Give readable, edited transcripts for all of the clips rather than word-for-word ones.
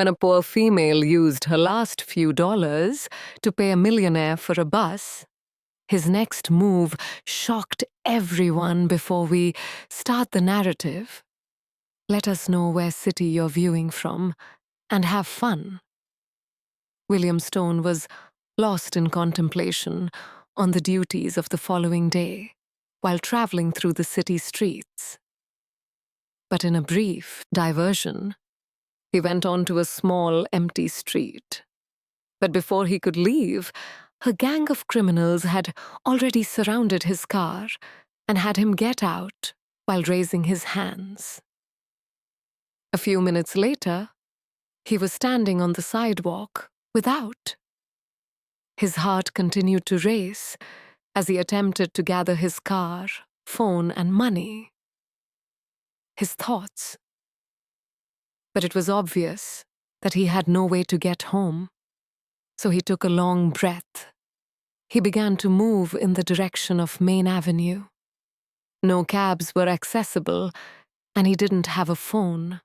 when a poor female used her last few dollars to pay a millionaire for a bus. His next move shocked everyone. Before we start the narrative, let us know where city you're viewing from and have fun. William Stone was lost in contemplation on the duties of the following day while traveling through the city streets. But in a brief diversion, he went on to a small, empty street. But before he could leave, a gang of criminals had already surrounded his car and had him get out while raising his hands. A few minutes later, he was standing on the sidewalk without. His heart continued to race as he attempted to gather his car, phone, and money. His thoughts. But it was obvious that he had no way to get home, so he took a long breath. He began to move in the direction of Main Avenue. No cabs were accessible, and he didn't have a phone.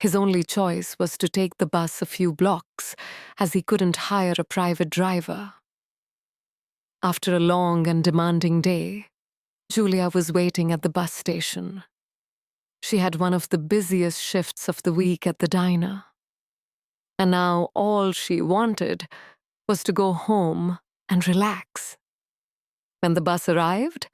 His only choice was to take the bus a few blocks, as he couldn't hire a private driver. After a long and demanding day, Julia was waiting at the bus station. She had one of the busiest shifts of the week at the diner. And now all she wanted was to go home and relax. When the bus arrived,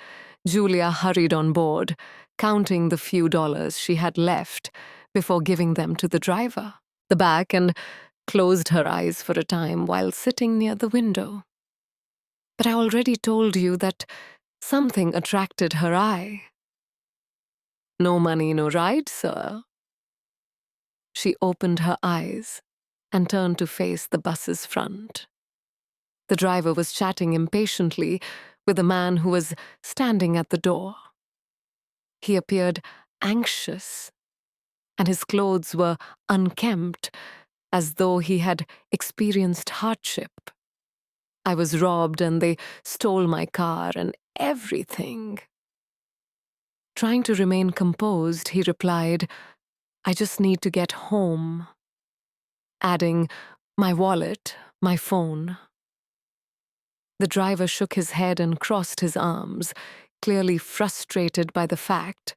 Julia hurried on board, counting the few dollars she had left before giving them to the driver, the back, and closed her eyes for a time while sitting near the window. But I already told you that something attracted her eye. No money, no ride, sir. She opened her eyes and turned to face the bus's front. The driver was chatting impatiently with a man who was standing at the door. He appeared anxious, and his clothes were unkempt, as though he had experienced hardship. I was robbed and they stole my car and everything. Trying to remain composed, he replied, "I just need to get home," adding, "my wallet, my phone." The driver shook his head and crossed his arms, clearly frustrated by the fact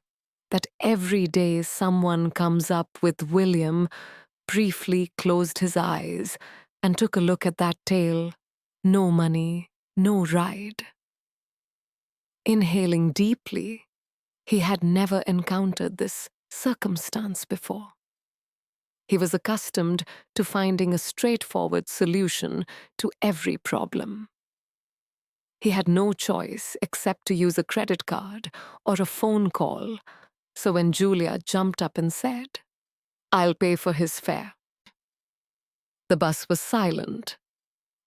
that every day someone comes up with William, briefly closed his eyes and took a look at that tail. No money, no ride. Inhaling deeply, he had never encountered this circumstance before. He was accustomed to finding a straightforward solution to every problem. He had no choice except to use a credit card or a phone call, so when Julia jumped up and said, "I'll pay for his fare," the bus was silent,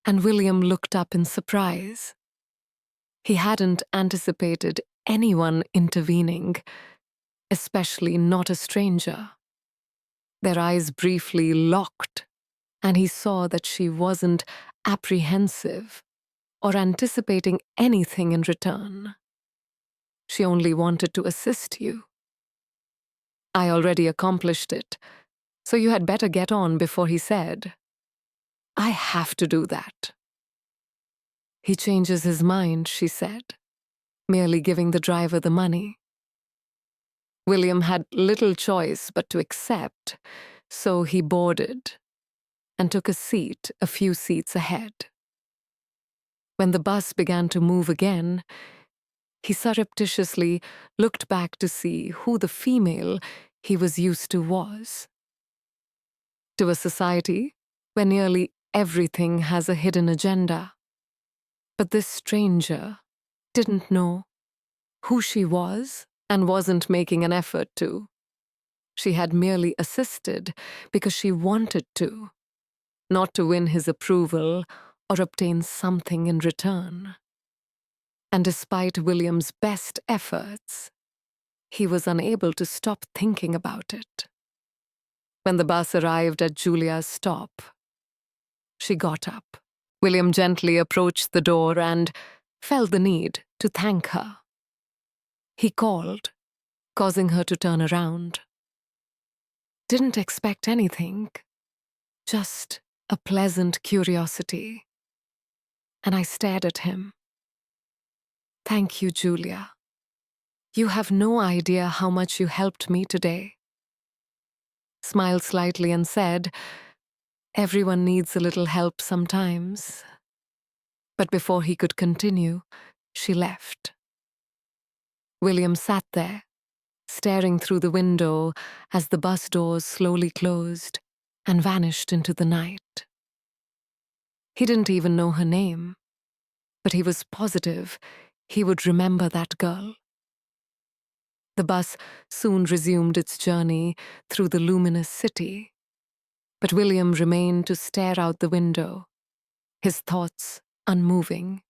and William looked up in surprise. He hadn't anticipated anyone intervening, especially not a stranger. Their eyes briefly locked, and he saw that she wasn't apprehensive or anticipating anything in return. She only wanted to assist you. "I already accomplished it, so you had better get on," before he said, "I have to do that." "He changes his mind," she said, merely giving the driver the money. William had little choice but to accept, so he boarded and took a seat a few seats ahead. When the bus began to move again, he surreptitiously looked back to see who the female he was used to was. To a society where nearly everything has a hidden agenda. But this stranger didn't know who she was and wasn't making an effort to. She had merely assisted because she wanted to, not to win his approval or obtain something in return. And despite William's best efforts, he was unable to stop thinking about it. When the bus arrived at Julia's stop, she got up. William gently approached the door and felt the need to thank her. He called, causing her to turn around. didn't expect anything, just a pleasant curiosity. And I stared at him. "Thank you, Julia. You have no idea how much you helped me today." Smiled slightly and said, "Everyone needs a little help sometimes." But before he could continue, she left. William sat there, staring through the window as the bus doors slowly closed and vanished into the night. He didn't even know her name, but he was positive he would remember that girl. The bus soon resumed its journey through the luminous city, but William remained to stare out the window, his thoughts unmoving.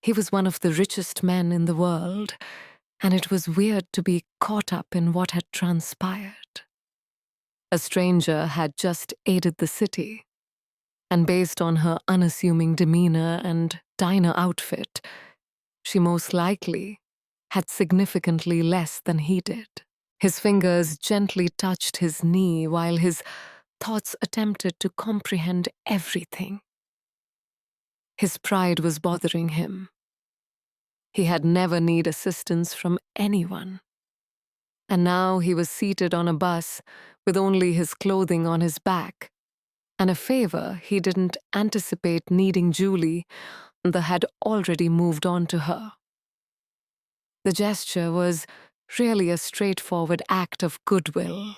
He was one of the richest men in the world, and it was weird to be caught up in what had transpired. A stranger had just aided the city, and based on her unassuming demeanor and diner outfit, she most likely had significantly less than he did. His fingers gently touched his knee while his thoughts attempted to comprehend everything. His pride was bothering him. He had never needed assistance from anyone. And now he was seated on a bus with only his clothing on his back, and a favor he didn't anticipate needing Julie that had already moved on to her. The gesture was really a straightforward act of goodwill,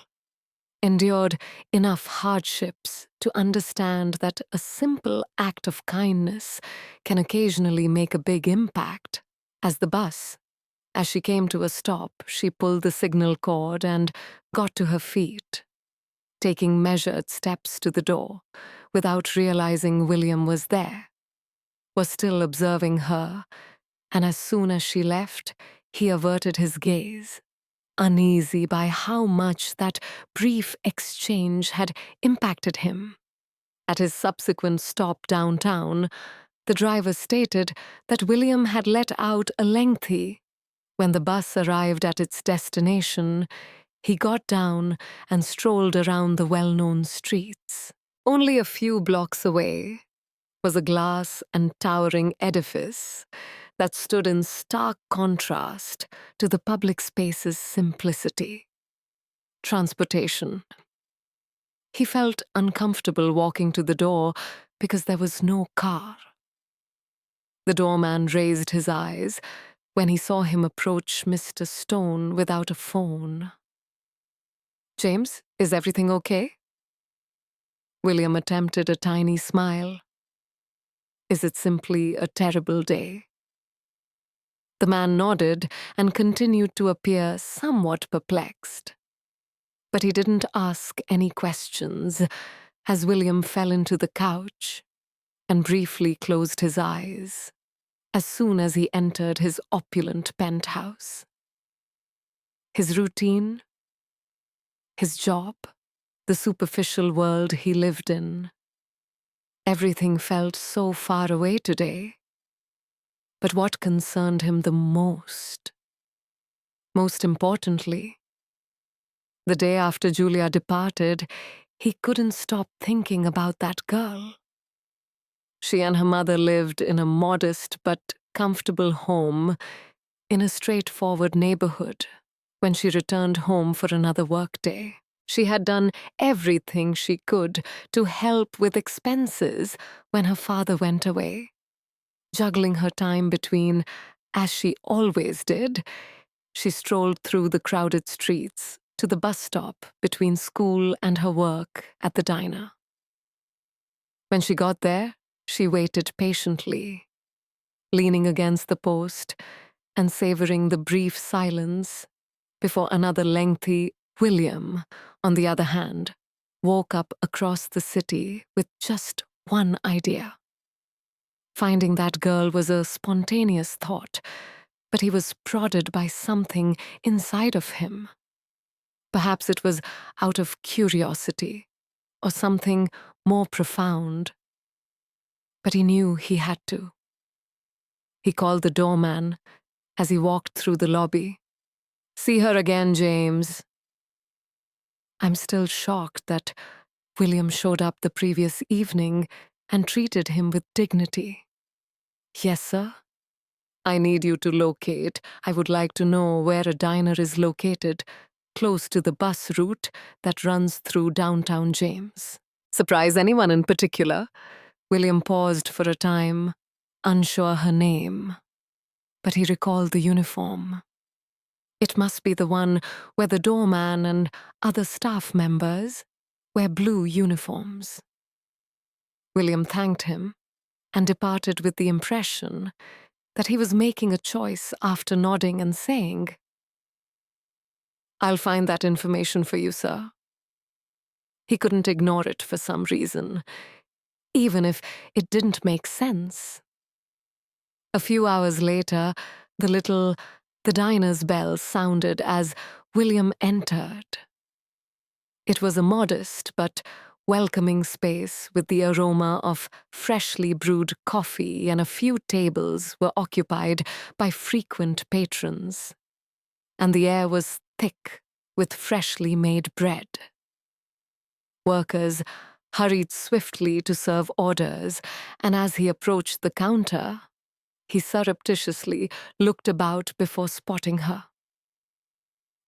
endured enough hardships to understand that a simple act of kindness can occasionally make a big impact. As she came to a stop, she pulled the signal cord and got to her feet, taking measured steps to the door without realizing William was there, was still observing her, and as soon as she left, he averted his gaze, uneasy by how much that brief exchange had impacted him. At his subsequent stop downtown, the driver stated that William had let out a lengthy. When the bus arrived at its destination, he got down and strolled around the well-known streets. Only a few blocks away was a glass and towering edifice that stood in stark contrast to the public space's simplicity. Transportation. He felt uncomfortable walking to the door because there was no car. The doorman raised his eyes when he saw him approach Mr. Stone without a phone. "James, is everything okay?" William attempted a tiny smile. "Is it simply a terrible day?" The man nodded and continued to appear somewhat perplexed. But he didn't ask any questions as William fell into the couch and briefly closed his eyes as soon as he entered his opulent penthouse. His routine, his job, the superficial world he lived in. Everything felt so far away today. But what concerned him the most importantly, the day after Julia departed, he couldn't stop thinking about that girl. She and her mother lived in a modest but comfortable home in a straightforward neighborhood. When she returned home for another workday, she had done everything she could to help with expenses when her father went away. Juggling her time between, as she always did, she strolled through the crowded streets to the bus stop between school and her work at the diner. When she got there, she waited patiently, leaning against the post and savoring the brief silence before another lengthy William, on the other hand, woke up across the city with just one idea. Finding that girl was a spontaneous thought, but he was prodded by something inside of him. Perhaps it was out of curiosity or something more profound, but he knew he had to. He called the doorman as he walked through the lobby. "See her again, James." I'm still shocked that William showed up the previous evening and treated him with dignity. Yes, sir? I need you to locate. I would like to know where a diner is located, close to the bus route that runs through downtown James. Surprise anyone in particular? William paused for a time, unsure her name, but he recalled the uniform. It must be the one where the doorman and other staff members wear blue uniforms. William thanked him and departed with the impression that he was making a choice after nodding and saying, "I'll find that information for you, sir." He couldn't ignore it for some reason, even if it didn't make sense. A few hours later, the diner's bell sounded as William entered. It was a modest but welcoming space with the aroma of freshly brewed coffee, and a few tables were occupied by frequent patrons. And the air was thick with freshly made bread. Workers hurried swiftly to serve orders, and as he approached the counter, he surreptitiously looked about before spotting her.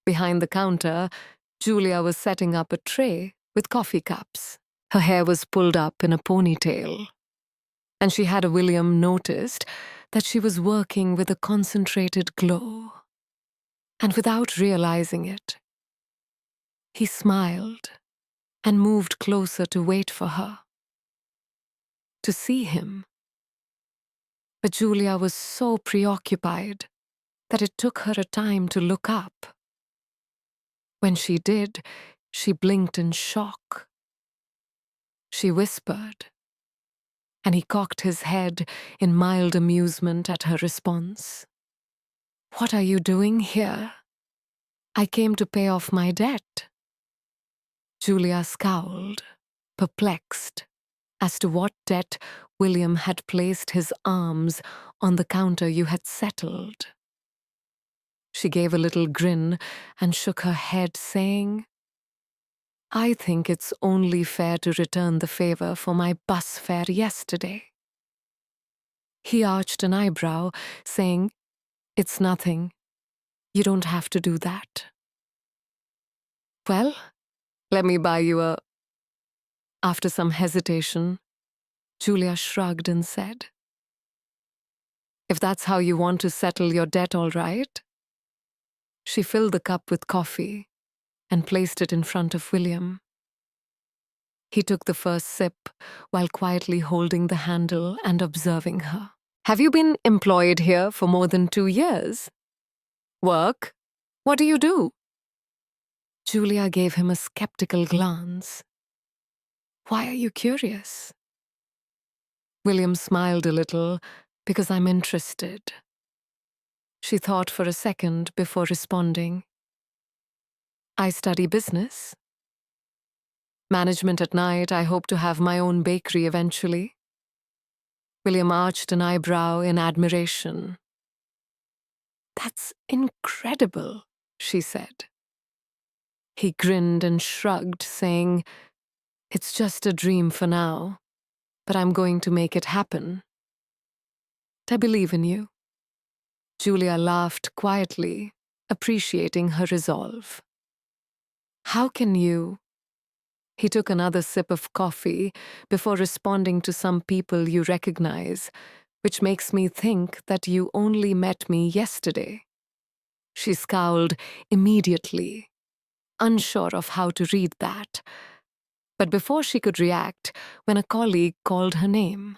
Behind the counter, Julia was setting up a tray with coffee cups. Her hair was pulled up in a ponytail, and she had William noticed that she was working with a concentrated glow. And without realizing it, he smiled and moved closer to wait for her, to see him. But Julia was so preoccupied that it took her a time to look up. When she did, she blinked in shock. She whispered, and he cocked his head in mild amusement at her response. "What are you doing here?" "I came to pay off my debt." Julia scowled, perplexed as to what debt William had placed his arms on the counter you had settled. She gave a little grin and shook her head, saying, "I think it's only fair to return the favor for my bus fare yesterday." He arched an eyebrow, saying, "It's nothing. You don't have to do that." "Well, let me buy you a—" After some hesitation, Julia shrugged and said, "If that's how you want to settle your debt, all right." She filled the cup with coffee and placed it in front of William. He took the first sip while quietly holding the handle and observing her. "Have you been employed here for more than 2 years? Work? What do you do?" Julia gave him a skeptical glance. "Why are you curious?" William smiled a little, "Because I'm interested." She thought for a second before responding, "I study business. Management at night. I hope to have my own bakery eventually." William arched an eyebrow in admiration. "That's incredible," she said. He grinned and shrugged, saying, "It's just a dream for now, but I'm going to make it happen. I believe in you." Julia laughed quietly, appreciating her resolve. "How can you—" He took another sip of coffee before responding, "To some people you recognize, which makes me think that you only met me yesterday." She scowled immediately, unsure of how to read that, but before she could react, when a colleague called her name.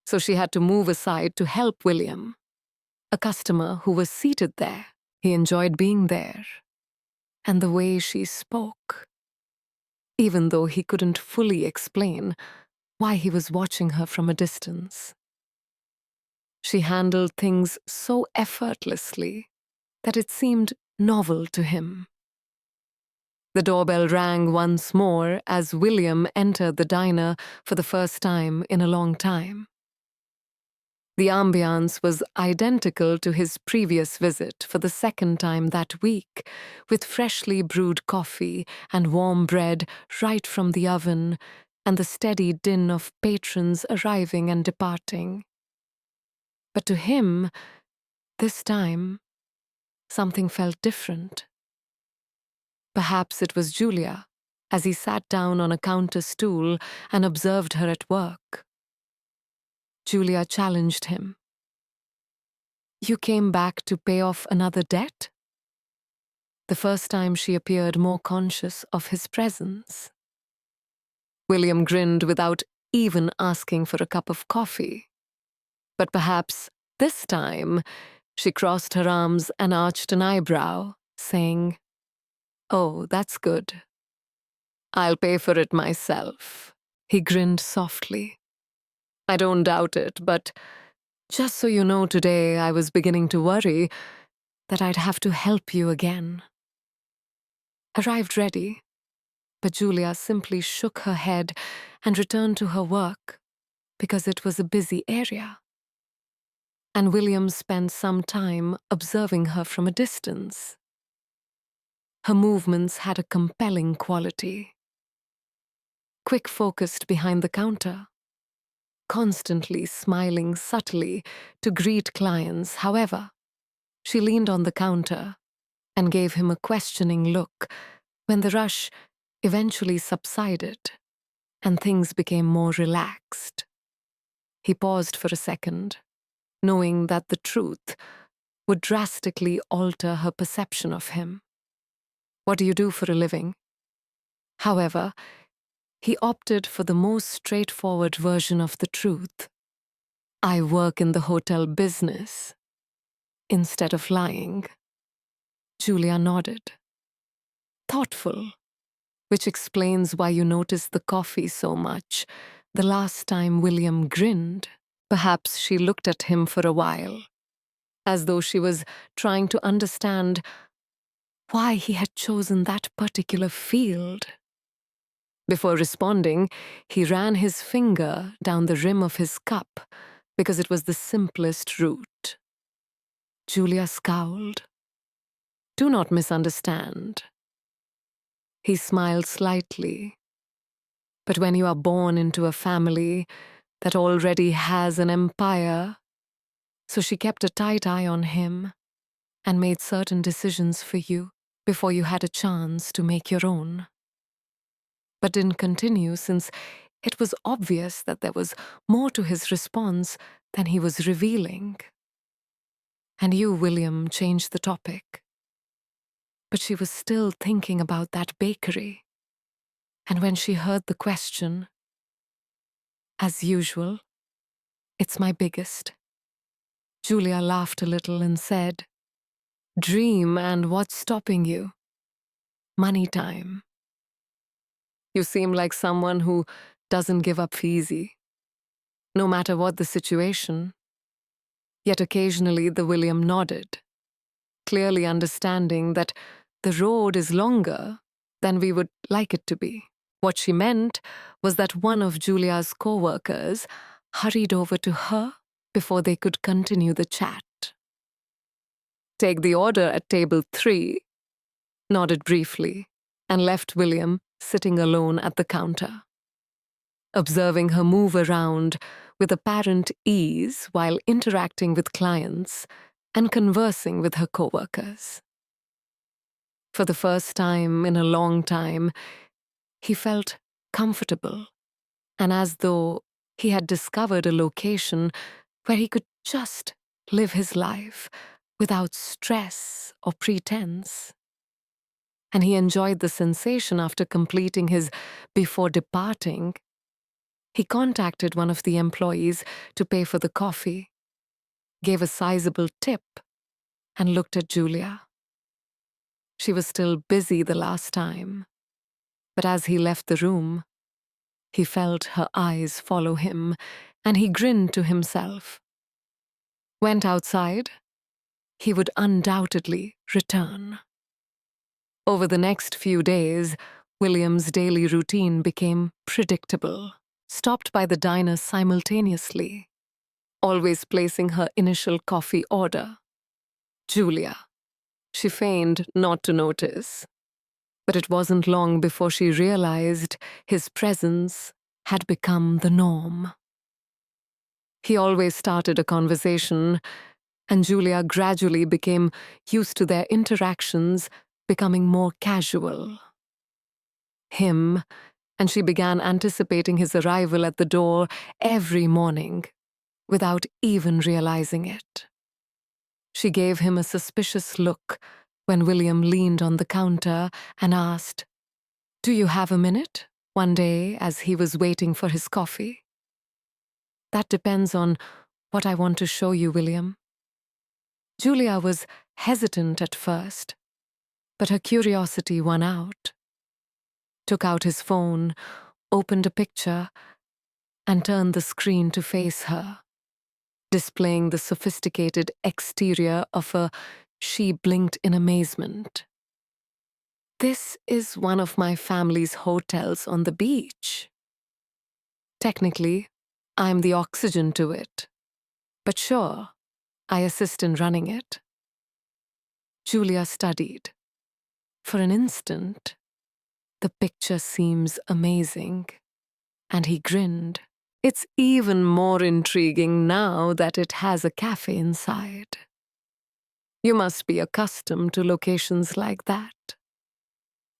So she had to move aside to help William, a customer who was seated there. He enjoyed being there, and the way she spoke, even though he couldn't fully explain why he was watching her from a distance. She handled things so effortlessly that it seemed novel to him. The doorbell rang once more as William entered the diner for the first time in a long time. The ambiance was identical to his previous visit for the second time that week, with freshly brewed coffee and warm bread right from the oven, and the steady din of patrons arriving and departing. But to him, this time, something felt different. Perhaps it was Julia, as he sat down on a counter stool and observed her at work. Julia challenged him. "You came back to pay off another debt?" The first time she appeared more conscious of his presence. William grinned without even asking for a cup of coffee. But perhaps this time she crossed her arms and arched an eyebrow, saying, "Oh, that's good. I'll pay for it myself." He grinned softly. "I don't doubt it, but just so you know, today I was beginning to worry that I'd have to help you again." Arrived ready, but Julia simply shook her head and returned to her work because it was a busy area. And William spent some time observing her from a distance. Her movements had a compelling quality. Quick-focused behind the counter, constantly smiling subtly to greet clients. However, she leaned on the counter and gave him a questioning look when the rush eventually subsided and things became more relaxed. He paused for a second, knowing that the truth would drastically alter her perception of him. "What do you do for a living?" However, he opted for the most straightforward version of the truth. "I work in the hotel business," instead of lying. Julia nodded. "Thoughtful, which explains why you noticed the coffee so much the last time." William grinned. Perhaps she looked at him for a while, as though she was trying to understand why he had chosen that particular field. Before responding, he ran his finger down the rim of his cup because it was the simplest route. Julia scowled. "Do not misunderstand." He smiled slightly. "But when you are born into a family that already has an empire," so she kept a tight eye on him and made certain decisions for you before you had a chance to make your own. But didn't continue since it was obvious that there was more to his response than he was revealing. "And you, William," changed the topic. But she was still thinking about that bakery. And when she heard the question, "As usual, it's my biggest." Julia laughed a little and said, "Dream, and what's stopping you?" "Money time." "You seem like someone who doesn't give up easy, no matter what the situation." Yet occasionally the William nodded, clearly understanding that the road is longer than we would like it to be. What she meant was that one of Julia's co-workers hurried over to her before they could continue the chat. "Take the order at table 3, nodded briefly, and left William sitting alone at the counter, observing her move around with apparent ease while interacting with clients and conversing with her coworkers. For the first time in a long time, he felt comfortable, and as though he had discovered a location where he could just live his life without stress or pretense. And he enjoyed the sensation after completing his "before departing." He contacted one of the employees to pay for the coffee, gave a sizable tip, and looked at Julia. She was still busy the last time, but as he left the room, he felt her eyes follow him, and he grinned to himself. Went outside, he would undoubtedly return. Over the next few days, William's daily routine became predictable. Stopped by the diner simultaneously, always placing her initial coffee order. Julia. She feigned not to notice. But it wasn't long before she realized his presence had become the norm. He always started a conversation, and Julia gradually became used to their interactions becoming more casual. Him, and she began anticipating his arrival at the door every morning, without even realizing it. She gave him a suspicious look when William leaned on the counter and asked, "Do you have a minute?" one day as he was waiting for his coffee. "That depends on what I want to show you, William." Julia was hesitant at first, but her curiosity won out. Took out his phone, opened a picture, and turned the screen to face her, displaying the sophisticated exterior of a She blinked in amazement. "This is one of my family's hotels on the beach. Technically, I'm the oxygen to it, but sure, I assist in running it." Julia studied. For an instant, "The picture seems amazing," and he grinned. "It's even more intriguing now that it has a cafe inside. You must be accustomed to locations like that."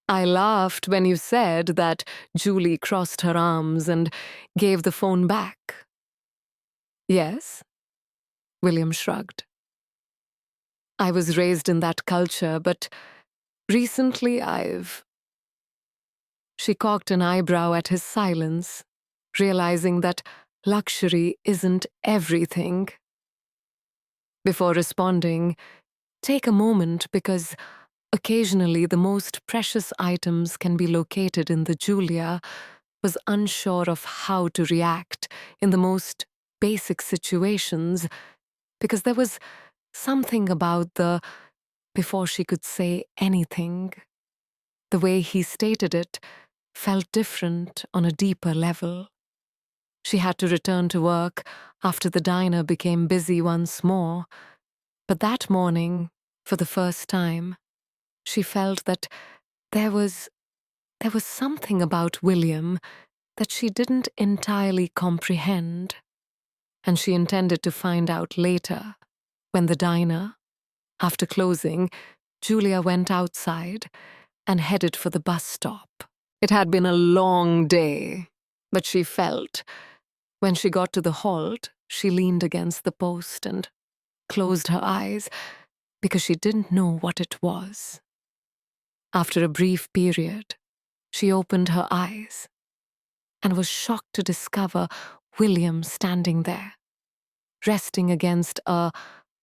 I laughed when you said that. Julie crossed her arms and gave the phone back. "Yes?" William shrugged. "I was raised in that culture, but recently I've—" She cocked an eyebrow at his silence, realizing that luxury isn't everything. Before responding, "Take a moment because occasionally the most precious items can be located in the." Julia was unsure of how to react in the most basic situations because there was something about the before she could say anything. The way he stated it felt different on a deeper level. She had to return to work after the diner became busy once more, but that morning, for the first time, she felt that there was something about William that she didn't entirely comprehend, and she intended to find out later when the diner, after closing, Julia went outside and headed for the bus stop. It had been a long day, but she felt, when she got to the halt, she leaned against the post and closed her eyes because she didn't know what it was. After a brief period, she opened her eyes and was shocked to discover William standing there, resting against a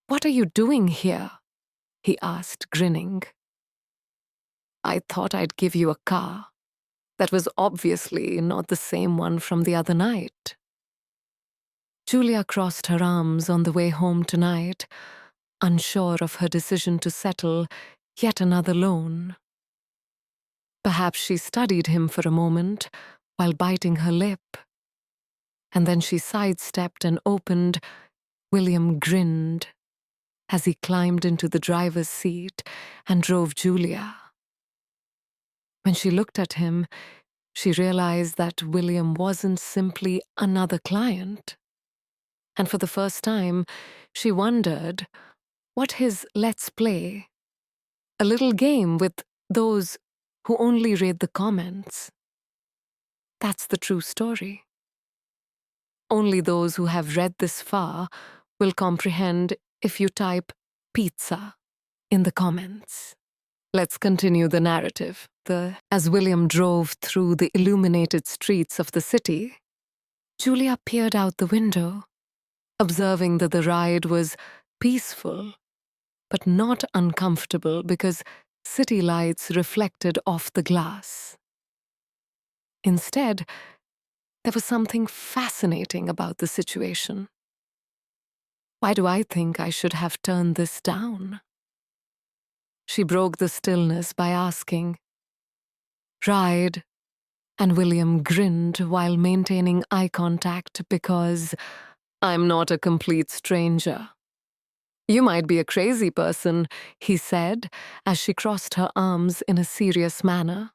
"What are you doing here?" he asked, grinning. "I thought I'd give you a car. That was obviously not the same one from the other night." Julia crossed her arms on the way home tonight, unsure of her decision to settle yet another loan. Perhaps she studied him for a moment while biting her lip, and then she sidestepped and opened. William grinned as he climbed into the driver's seat and drove Julia. When she looked at him, she realized that William wasn't simply another client. And for the first time, she wondered what his "let's play," a little game with those who only read the comments. That's the true story. Only those who have read this far will comprehend if you type "pizza" in the comments. Let's continue the narrative. As William drove through the illuminated streets of the city, Julia peered out the window, observing that the ride was peaceful, but not uncomfortable because city lights reflected off the glass. Instead, there was something fascinating about the situation. Why do I think I should have turned this down? She broke the stillness by asking, "Ride?" And William grinned while maintaining eye contact because I'm not a complete stranger. You might be a crazy person, he said, as she crossed her arms in a serious manner,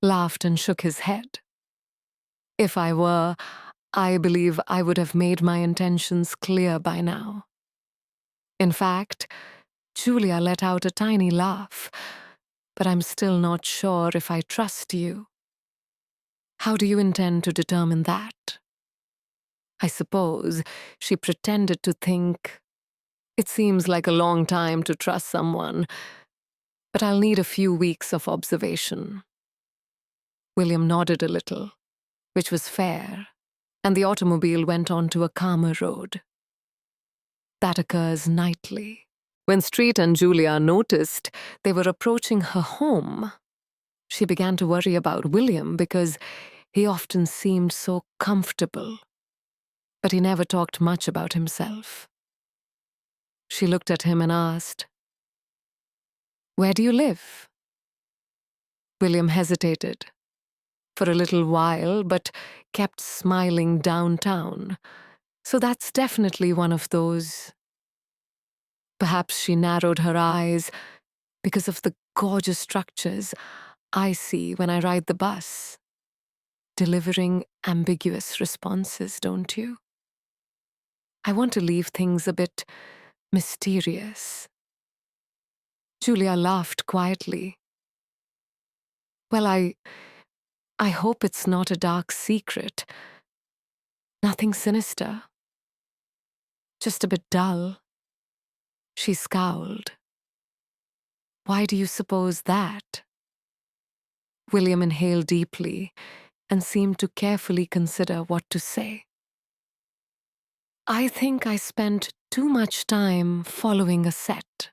laughed and shook his head. If I were, I believe I would have made my intentions clear by now. In fact, Julia let out a tiny laugh, but I'm still not sure if I trust you. How do you intend to determine that? I suppose she pretended to think. It seems like a long time to trust someone, but I'll need a few weeks of observation. William nodded a little, which was fair, and the automobile went on to a calmer road. That occurs nightly. When Street and Julia noticed they were approaching her home, she began to worry about William because he often seemed so comfortable, but he never talked much about himself. She looked at him and asked, "Where do you live?" William hesitated for a little while, but kept smiling downtown. So that's definitely one of those. Perhaps she narrowed her eyes because of the gorgeous structures I see when I ride the bus. Delivering ambiguous responses, don't you? I want to leave things a bit mysterious. Julia laughed quietly. Well, I hope it's not a dark secret. Nothing sinister. Just a bit dull. She scowled. Why do you suppose that? William inhaled deeply and seemed to carefully consider what to say. I think I spent too much time following a set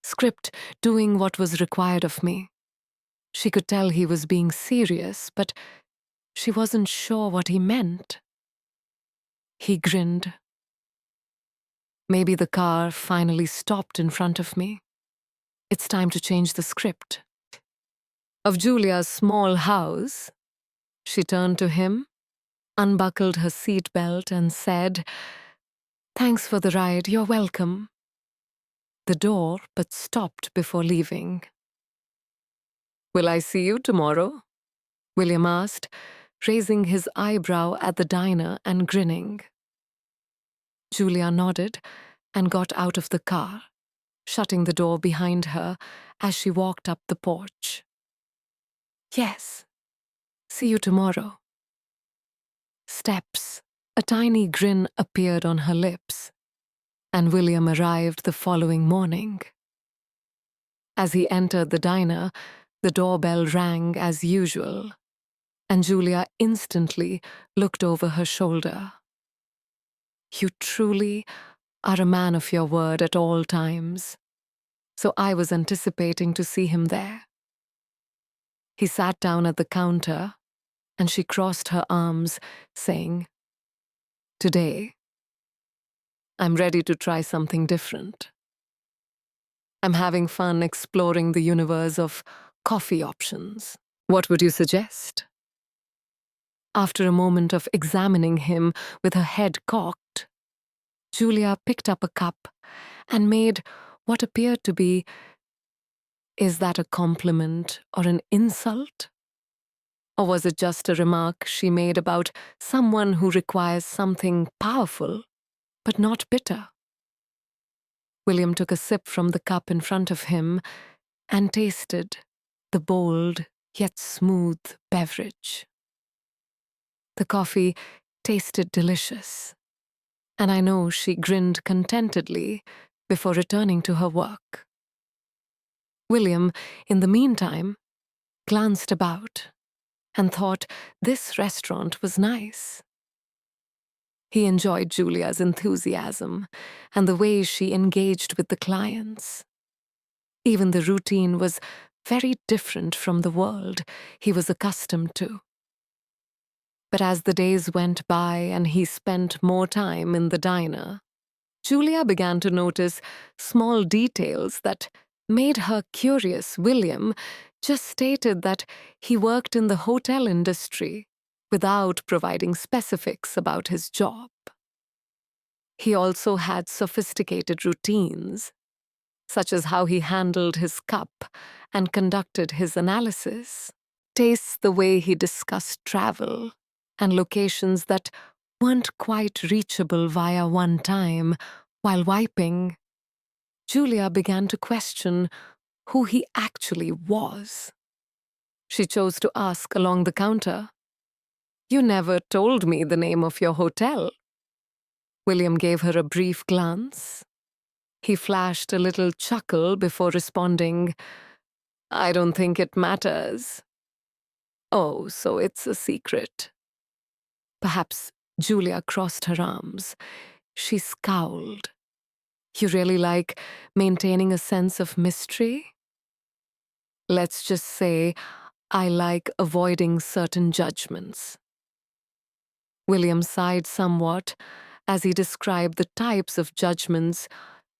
script, doing what was required of me. She could tell he was being serious, but she wasn't sure what he meant. He grinned. Maybe the car finally stopped in front of me. It's time to change the script. Of Julia's small house, she turned to him, unbuckled her seatbelt, and said, "Thanks for the ride, you're welcome." The door, but stopped before leaving. Will I see you tomorrow? William asked, raising his eyebrow at the diner and grinning. Julia nodded and got out of the car, shutting the door behind her as she walked up the porch. Yes, see you tomorrow. Steps. A tiny grin appeared on her lips, and William arrived the following morning. As he entered the diner, the doorbell rang as usual, and Julia instantly looked over her shoulder. You truly are a man of your word at all times, so I was anticipating to see him there. He sat down at the counter, and she crossed her arms, saying, "Today, I'm ready to try something different. I'm having fun exploring the universe of coffee options. What would you suggest?" After a moment of examining him with her head cocked, Julia picked up a cup and made what appeared to be, is that a compliment or an insult? Or was it just a remark she made about someone who requires something powerful, but not bitter? William took a sip from the cup in front of him and tasted the bold yet smooth beverage. The coffee tasted delicious, and I know she grinned contentedly before returning to her work. William, in the meantime, glanced about and thought this restaurant was nice. He enjoyed Julia's enthusiasm and the way she engaged with the clients. Even the routine was very different from the world he was accustomed to. But as the days went by and he spent more time in the diner, Julia began to notice small details that made her curious. William just stated that he worked in the hotel industry without providing specifics about his job. He also had sophisticated routines, such as how he handled his cup and conducted his analysis, tastes the way he discussed travel, and locations that weren't quite reachable via one time. While wiping, Julia began to question who he actually was. She chose to ask along the counter, "You never told me the name of your hotel." William gave her a brief glance. He flashed a little chuckle before responding, "I don't think it matters." "Oh, so it's a secret." Perhaps Julia crossed her arms. She scowled. "You really like maintaining a sense of mystery?" "Let's just say I like avoiding certain judgments." William sighed somewhat as he described the types of judgments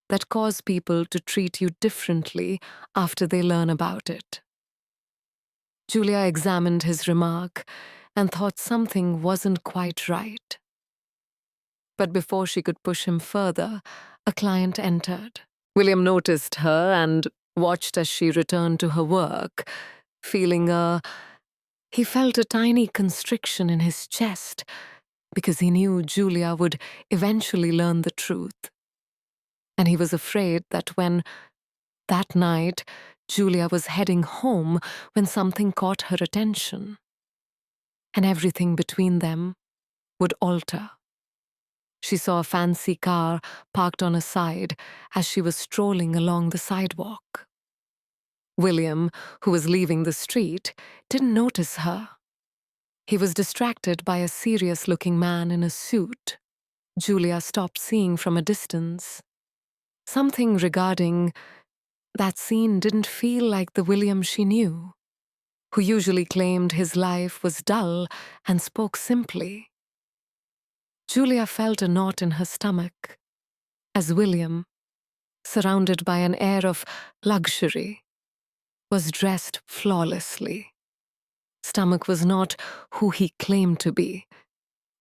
that cause people to treat you differently after they learn about it. Julia examined his remark and thought something wasn't quite right. But before she could push him further, a client entered. William noticed her and watched as she returned to her work, he felt a tiny constriction in his chest because he knew Julia would eventually learn the truth. And he was afraid that when, that night, Julia was heading home when something caught her attention, and everything between them would alter. She saw a fancy car parked on a side as she was strolling along the sidewalk. William, who was leaving the street, didn't notice her. He was distracted by a serious-looking man in a suit Julia stopped seeing from a distance. Something regarding that scene didn't feel like the William she knew, who usually claimed his life was dull and spoke simply. Julia felt a knot in her stomach as William, surrounded by an air of luxury, was dressed flawlessly. Stomach was not who he claimed to be,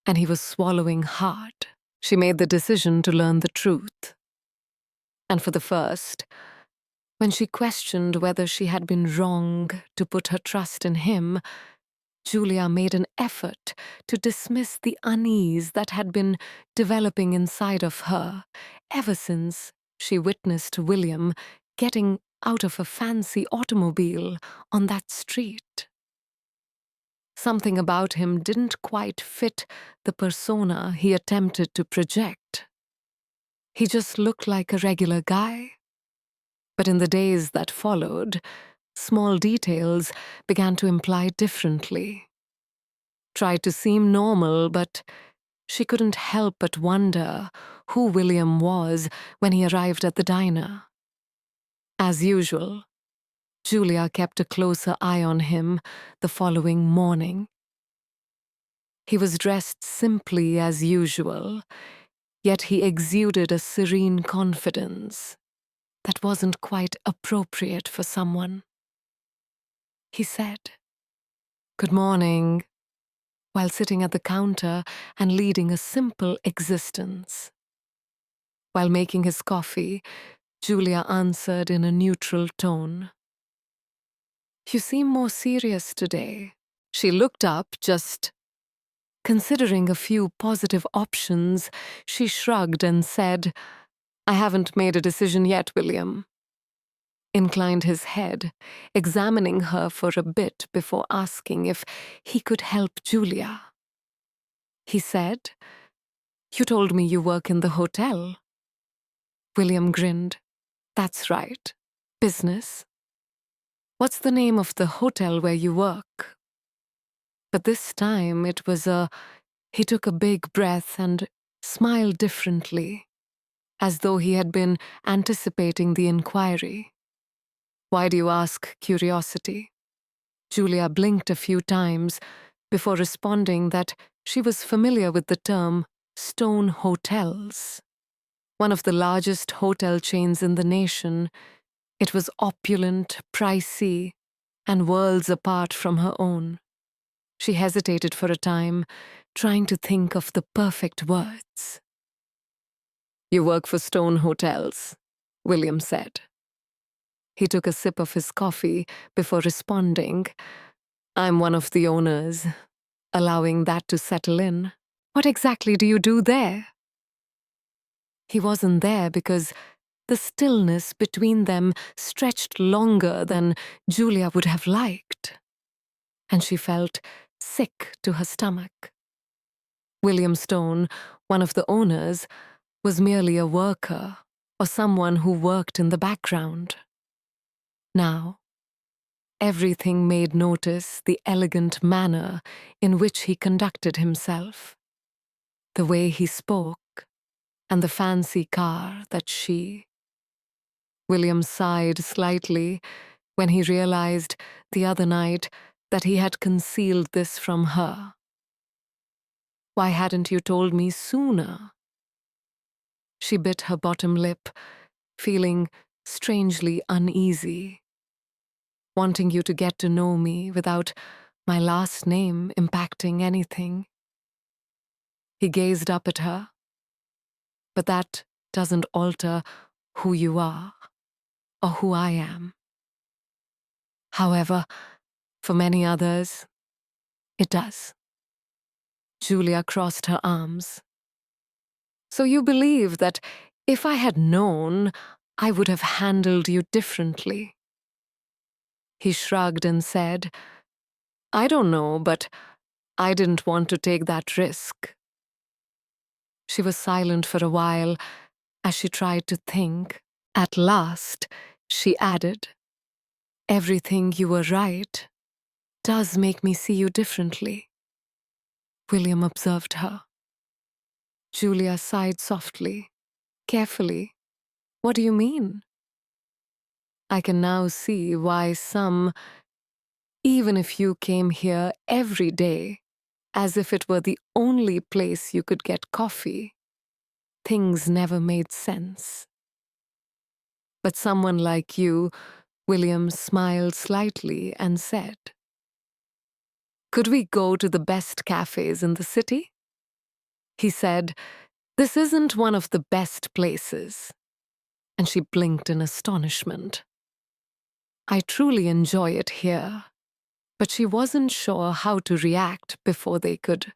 and he was swallowing hard. She made the decision to learn the truth. And for the first, when she questioned whether she had been wrong to put her trust in him, Julia made an effort to dismiss the unease that had been developing inside of her ever since she witnessed William getting out of a fancy automobile on that street. Something about him didn't quite fit the persona he attempted to project. He just looked like a regular guy. But in the days that followed, small details began to imply differently. Tried to seem normal, but she couldn't help but wonder who William was when he arrived at the diner. As usual, Julia kept a closer eye on him the following morning. He was dressed simply as usual, yet he exuded a serene confidence that wasn't quite appropriate for someone. He said, "Good morning," while sitting at the counter and leading a simple existence. While making his coffee, Julia answered in a neutral tone, "You seem more serious today." She looked up, just considering a few positive options. She shrugged and said, "I haven't made a decision yet, William." Inclined his head, examining her for a bit before asking if he could help Julia. He said, "You told me you work in the hotel." William grinned. "That's right. Business." "What's the name of the hotel where you work?" But this time he took a big breath and smiled differently, as though he had been anticipating the inquiry. "Why do you ask curiosity?" Julia blinked a few times before responding that she was familiar with the term Stone Hotels, one of the largest hotel chains in the nation. It was opulent, pricey, and worlds apart from her own. She hesitated for a time, trying to think of the perfect words. You work for Stone Hotels, William said. He took a sip of his coffee before responding, I'm one of the owners, allowing that to settle in. What exactly do you do there? He wasn't there because the stillness between them stretched longer than Julia would have liked, and she felt sick to her stomach. William Stone, one of the owners, was merely a worker or someone who worked in the background. Now, everything made notice the elegant manner in which he conducted himself, the way he spoke, and the fancy car that she. William sighed slightly when he realized the other night that he had concealed this from her. Why hadn't you told me sooner? She bit her bottom lip, feeling strangely uneasy, wanting you to get to know me without my last name impacting anything. He gazed up at her. But that doesn't alter who you are or who I am. However, for many others, it does. Julia crossed her arms. So you believe that if I had known, I would have handled you differently? He shrugged and said, I don't know, but I didn't want to take that risk. She was silent for a while as she tried to think. At last, she added, Everything you were right does make me see you differently. William observed her. Julia sighed softly, carefully. What do you mean? I can now see why some, even if you came here every day, as if it were the only place you could get coffee, things never made sense. But someone like you, William smiled slightly and said, Could we go to the best cafes in the city? He said, This isn't one of the best places. And she blinked in astonishment. I truly enjoy it here. But she wasn't sure how to react before they could.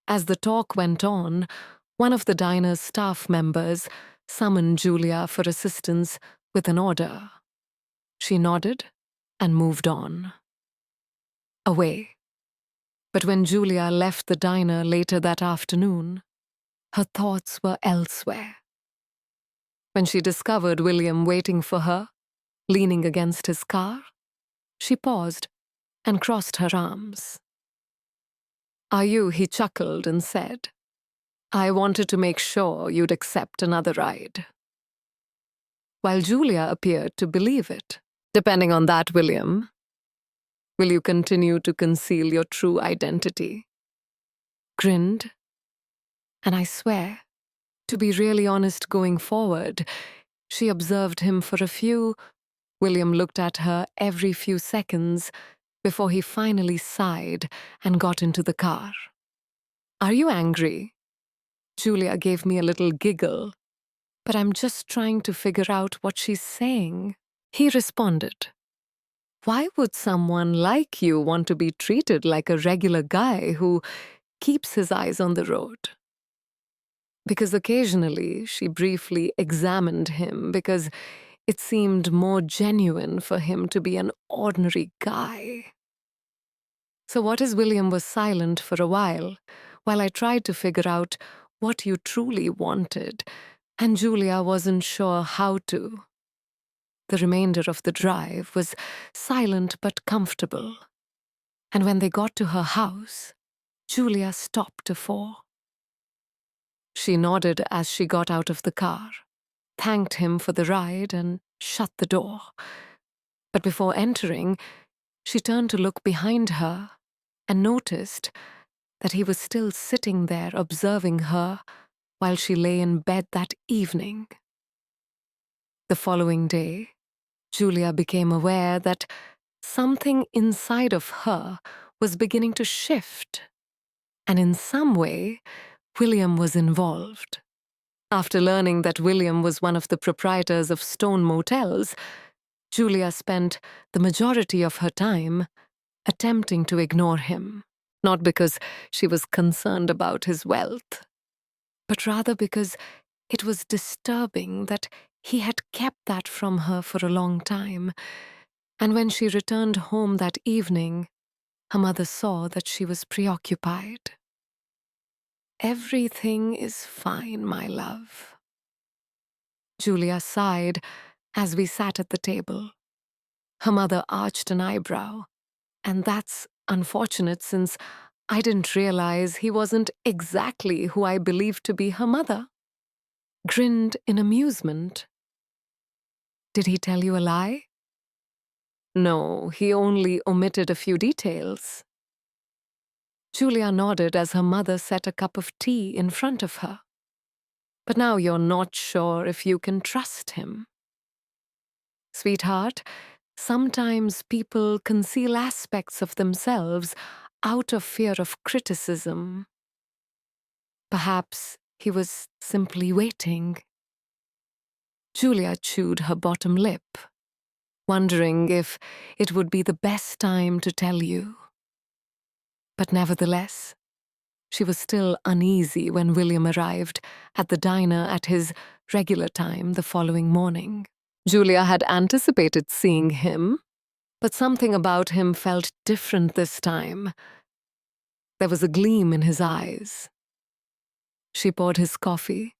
As the talk went on, one of the diner's staff members summoned Julia for assistance with an order. She nodded and moved on. Away. But when Julia left the diner later that afternoon, her thoughts were elsewhere. When she discovered William waiting for her, leaning against his car, she paused and crossed her arms. Are you? He chuckled and said. I wanted to make sure you'd accept another ride. While Julia appeared to believe it. Depending on that, William, will you continue to conceal your true identity? Grinned. And I swear, to be really honest going forward, she observed him for a few. William looked at her every few seconds before he finally sighed and got into the car. Are you angry? Julia gave me a little giggle, but I'm just trying to figure out what she's saying. He responded, Why would someone like you want to be treated like a regular guy who keeps his eyes on the road? Because occasionally she briefly examined him because it seemed more genuine for him to be an ordinary guy. So William was silent for a while I tried to figure out what you truly wanted, and Julia wasn't sure how to. The remainder of the drive was silent but comfortable, and when they got to her house, Julia stopped to fall. She nodded as she got out of the car, thanked him for the ride, and shut the door. But before entering, she turned to look behind her and noticed that he was still sitting there observing her while she lay in bed that evening. The following day, Julia became aware that something inside of her was beginning to shift, and in some way, William was involved. After learning that William was one of the proprietors of Stone Motels, Julia spent the majority of her time attempting to ignore him, not because she was concerned about his wealth, but rather because it was disturbing that he had kept that from her for a long time, and when she returned home that evening, her mother saw that she was preoccupied. "Everything is fine, my love." Julia sighed as we sat at the table. Her mother arched an eyebrow, and that's unfortunate since I didn't realize he wasn't exactly who I believed to be her mother. Grinned in amusement. "Did he tell you a lie?" "No, he only omitted a few details." Julia nodded as her mother set a cup of tea in front of her. "But now you're not sure if you can trust him." "Sweetheart, sometimes people conceal aspects of themselves out of fear of criticism. Perhaps he was simply waiting." Julia chewed her bottom lip, wondering if it would be the best time to tell you. But nevertheless, she was still uneasy when William arrived at the diner at his regular time the following morning. Julia had anticipated seeing him, but something about him felt different this time. There was a gleam in his eyes. She poured his coffee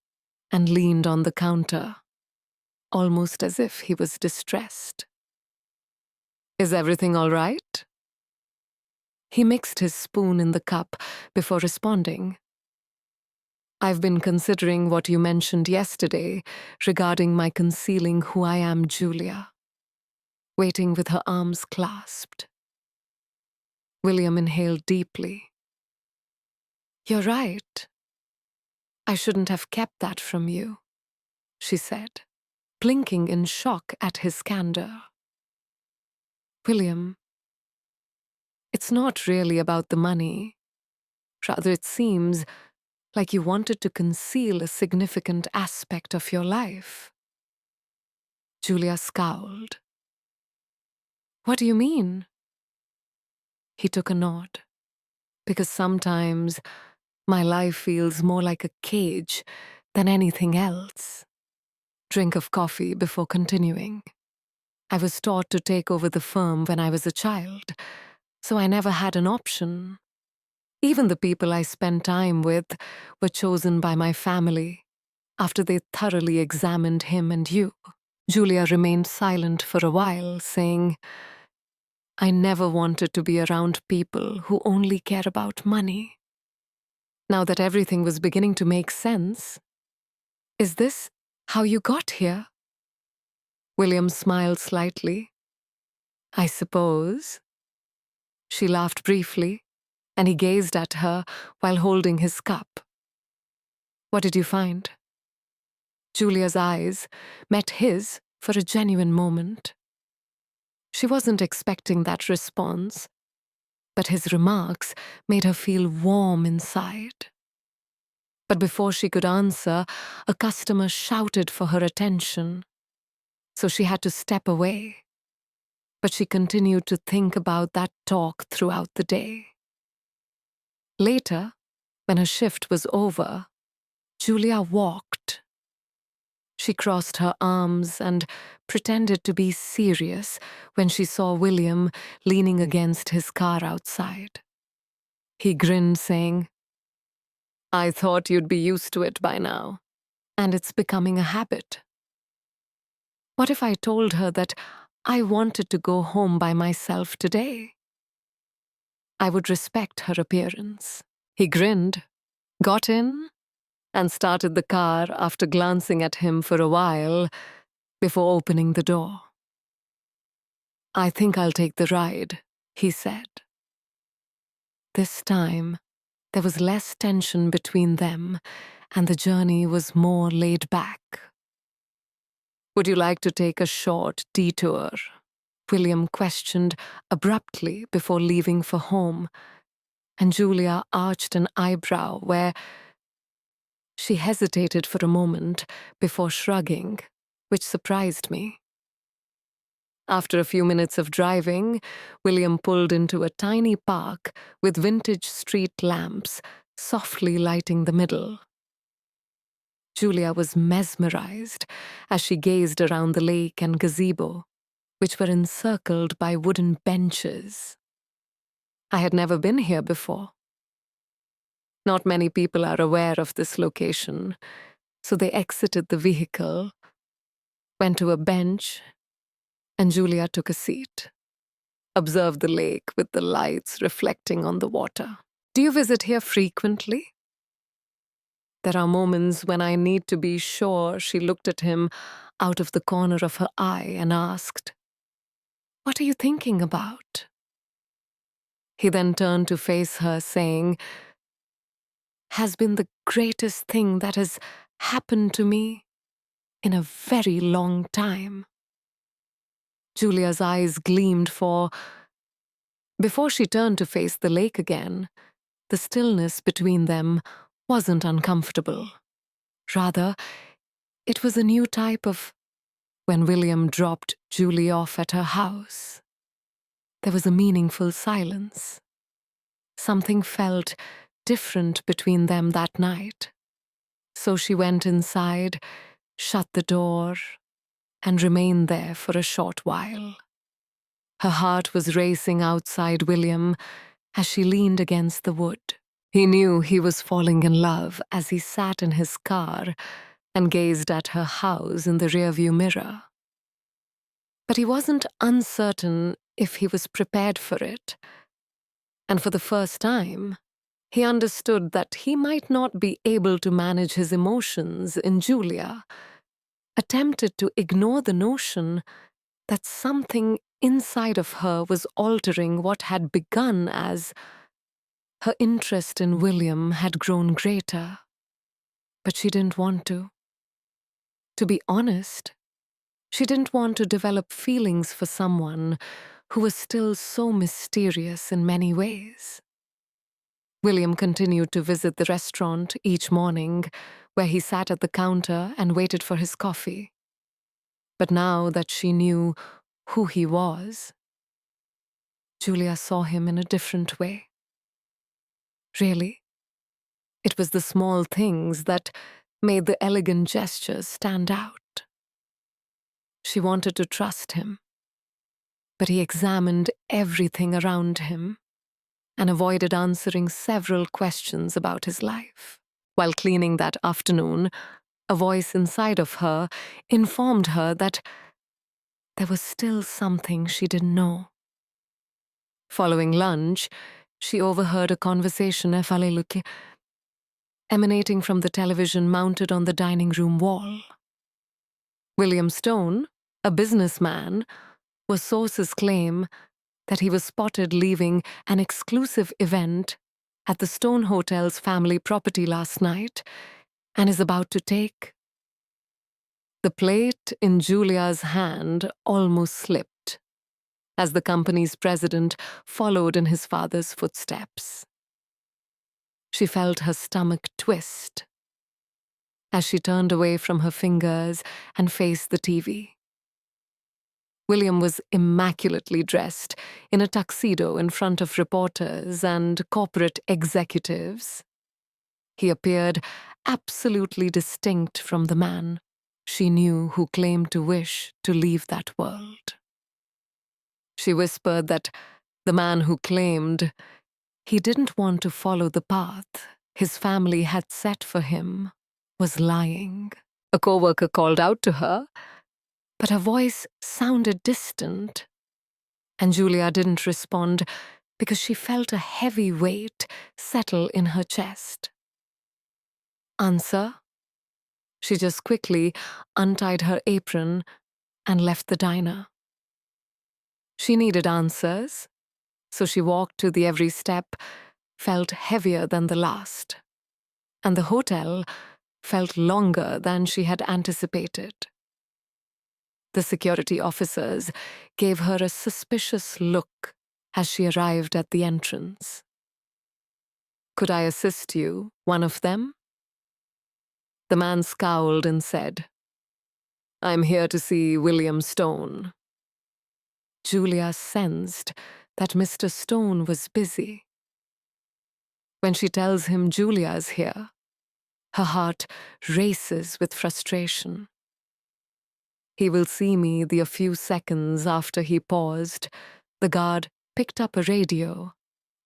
and leaned on the counter, almost as if he was distressed. "Is everything all right?" He mixed his spoon in the cup before responding. "I've been considering what you mentioned yesterday regarding my concealing who I am, Julia." Waiting with her arms clasped. William inhaled deeply. "You're right. I shouldn't have kept that from you," she said, blinking in shock at his candor. "William, it's not really about the money. Rather, it seems like you wanted to conceal a significant aspect of your life." Julia scowled. "What do you mean?" He took a nod. "Because sometimes my life feels more like a cage than anything else." Drink of coffee before continuing. "I was taught to take over the firm when I was a child, so I never had an option. Even the people I spent time with were chosen by my family after they thoroughly examined him and you." Julia remained silent for a while, saying, "I never wanted to be around people who only care about money." Now that everything was beginning to make sense, "Is this how you got here?" William smiled slightly. "I suppose." She laughed briefly, and he gazed at her while holding his cup. "What did you find?" Julia's eyes met his for a genuine moment. She wasn't expecting that response, but his remarks made her feel warm inside. But before she could answer, a customer shouted for her attention, so she had to step away. But she continued to think about that talk throughout the day. Later, when her shift was over, Julia walked. She crossed her arms and pretended to be serious when she saw William leaning against his car outside. He grinned, saying, "I thought you'd be used to it by now, and it's becoming a habit." What if I told her that I wanted to go home by myself today? I would respect her appearance. He grinned, got in, and started the car after glancing at him for a while before opening the door. "I think I'll take the ride," he said. This time, there was less tension between them, and the journey was more laid back. "Would you like to take a short detour?" William questioned abruptly before leaving for home, and Julia arched an eyebrow where She hesitated for a moment before shrugging, which surprised me. After a few minutes of driving, William pulled into a tiny park with vintage street lamps softly lighting the middle. Julia was mesmerized as she gazed around the lake and gazebo, which were encircled by wooden benches. I had never been here before. Not many people are aware of this location, so they exited the vehicle, went to a bench, and Julia took a seat, observed the lake with the lights reflecting on the water. Do you visit here frequently? There are moments when I need to be sure. She looked at him out of the corner of her eye and asked, "What are you thinking about?" He then turned to face her, saying, "Has been the greatest thing that has happened to me in a very long time." Julia's eyes gleamed before she turned to face the lake again, the stillness between them wasn't uncomfortable. Rather, it was a new type of when William dropped Julie off at her house. There was a meaningful silence. Something felt different between them that night. So she went inside, shut the door, and remained there for a short while. Her heart was racing outside William as she leaned against the wood. He knew he was falling in love as he sat in his car and gazed at her house in the rearview mirror. But he wasn't uncertain if he was prepared for it. And for the first time, he understood that he might not be able to manage his emotions in Julia, attempted to ignore the notion that something inside of her was altering what had begun as her interest in William had grown greater. But she didn't want to. To be honest, she didn't want to develop feelings for someone who was still so mysterious in many ways. William continued to visit the restaurant each morning, where he sat at the counter and waited for his coffee. But now that she knew who he was, Julia saw him in a different way. Really, it was the small things that made the elegant gestures stand out. She wanted to trust him, but he examined everything around him and avoided answering several questions about his life. While cleaning that afternoon, a voice inside of her informed her that there was still something she didn't know. Following lunch, she overheard a conversation emanating from the television mounted on the dining room wall. William Stone, a businessman, was sources claim that he was spotted leaving an exclusive event at the Stone Hotel's family property last night and is about to take. The plate in Julia's hand almost slipped as the company's president followed in his father's footsteps. She felt her stomach twist as she turned away from her fingers and faced the TV. William was immaculately dressed in a tuxedo in front of reporters and corporate executives. He appeared absolutely distinct from the man she knew who claimed to wish to leave that world. She whispered that the man who claimed he didn't want to follow the path his family had set for him was lying. A coworker called out to her, but her voice sounded distant, and Julia didn't respond because she felt a heavy weight settle in her chest. Answer? She just quickly untied her apron and left the diner. She needed answers, so she walked to the every step felt heavier than the last, and the hotel felt longer than she had anticipated. The security officers gave her a suspicious look as she arrived at the entrance. "Could I assist you?" one of them The man scowled and said, "I'm here to see William Stone." Julia sensed that Mr. Stone was busy. When she tells him Julia's here, her heart races with frustration. He will see me. A few seconds after he paused, the guard picked up a radio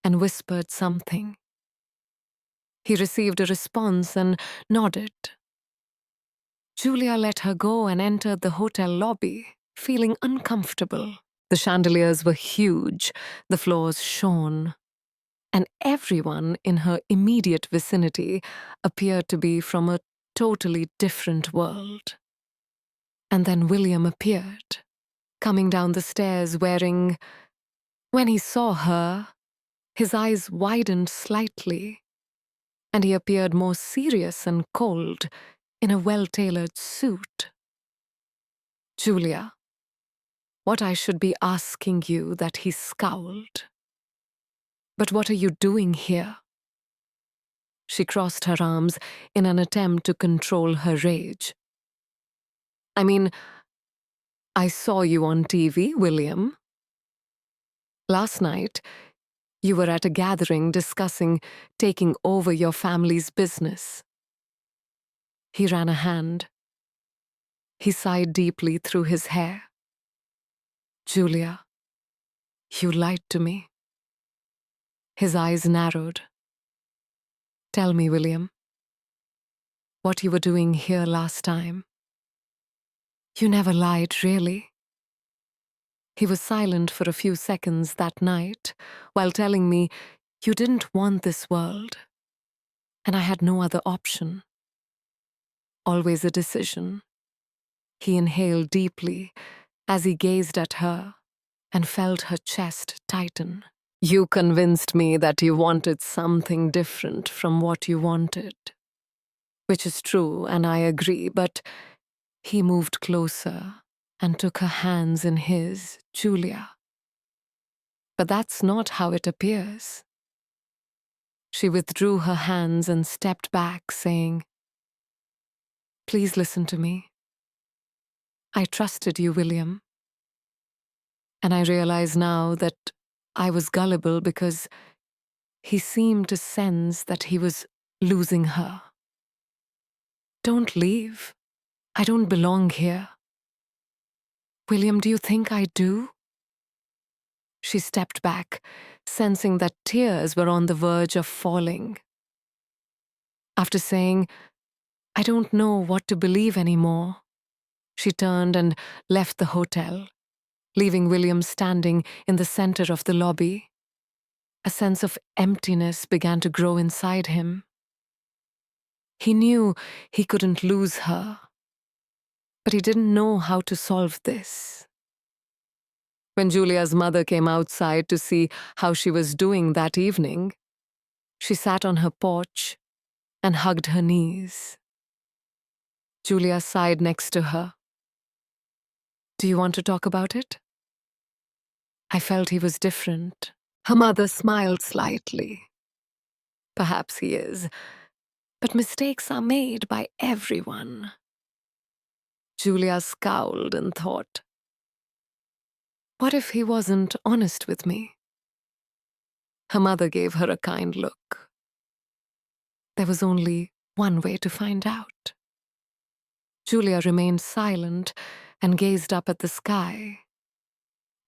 and whispered something. He received a response and nodded. Julia let her go and entered the hotel lobby, feeling uncomfortable. The chandeliers were huge, the floors shone, and everyone in her immediate vicinity appeared to be from a totally different world. And then William appeared, coming down the stairs wearing... When he saw her, his eyes widened slightly, and he appeared more serious and cold in a well-tailored suit. "Julia, what I should be asking you," that he scowled. "But what are you doing here?" She crossed her arms in an attempt to control her rage. "I mean, I saw you on TV, William. Last night, you were at a gathering discussing taking over your family's business." He ran a hand. He sighed deeply through his hair. "Julia, you lied to me." His eyes narrowed. "Tell me, William, what you were doing here last time." "You never lied, really." He was silent for a few seconds that night while telling me, "You didn't want this world, and I had no other option." Always a decision. He inhaled deeply as he gazed at her and felt her chest tighten. "You convinced me that you wanted something different from what you wanted." "Which is true, and I agree, but..." He moved closer and took her hands in his. "Julia, but that's not how it appears." She withdrew her hands and stepped back, saying, "Please listen to me. I trusted you, William. And I realize now that I was gullible because he seemed to sense that he was losing her. Don't leave. I don't belong here." "William, do you think I do?" She stepped back, sensing that tears were on the verge of falling. After saying, "I don't know what to believe anymore," she turned and left the hotel, leaving William standing in the center of the lobby. A sense of emptiness began to grow inside him. He knew he couldn't lose her, but he didn't know how to solve this. When Julia's mother came outside to see how she was doing that evening, she sat on her porch and hugged her knees. Julia sighed next to her. "Do you want to talk about it?" I felt he was different. Her mother smiled slightly. "Perhaps he is, but mistakes are made by everyone." Julia scowled and thought, what if he wasn't honest with me? Her mother gave her a kind look. There was only one way to find out. Julia remained silent and gazed up at the sky.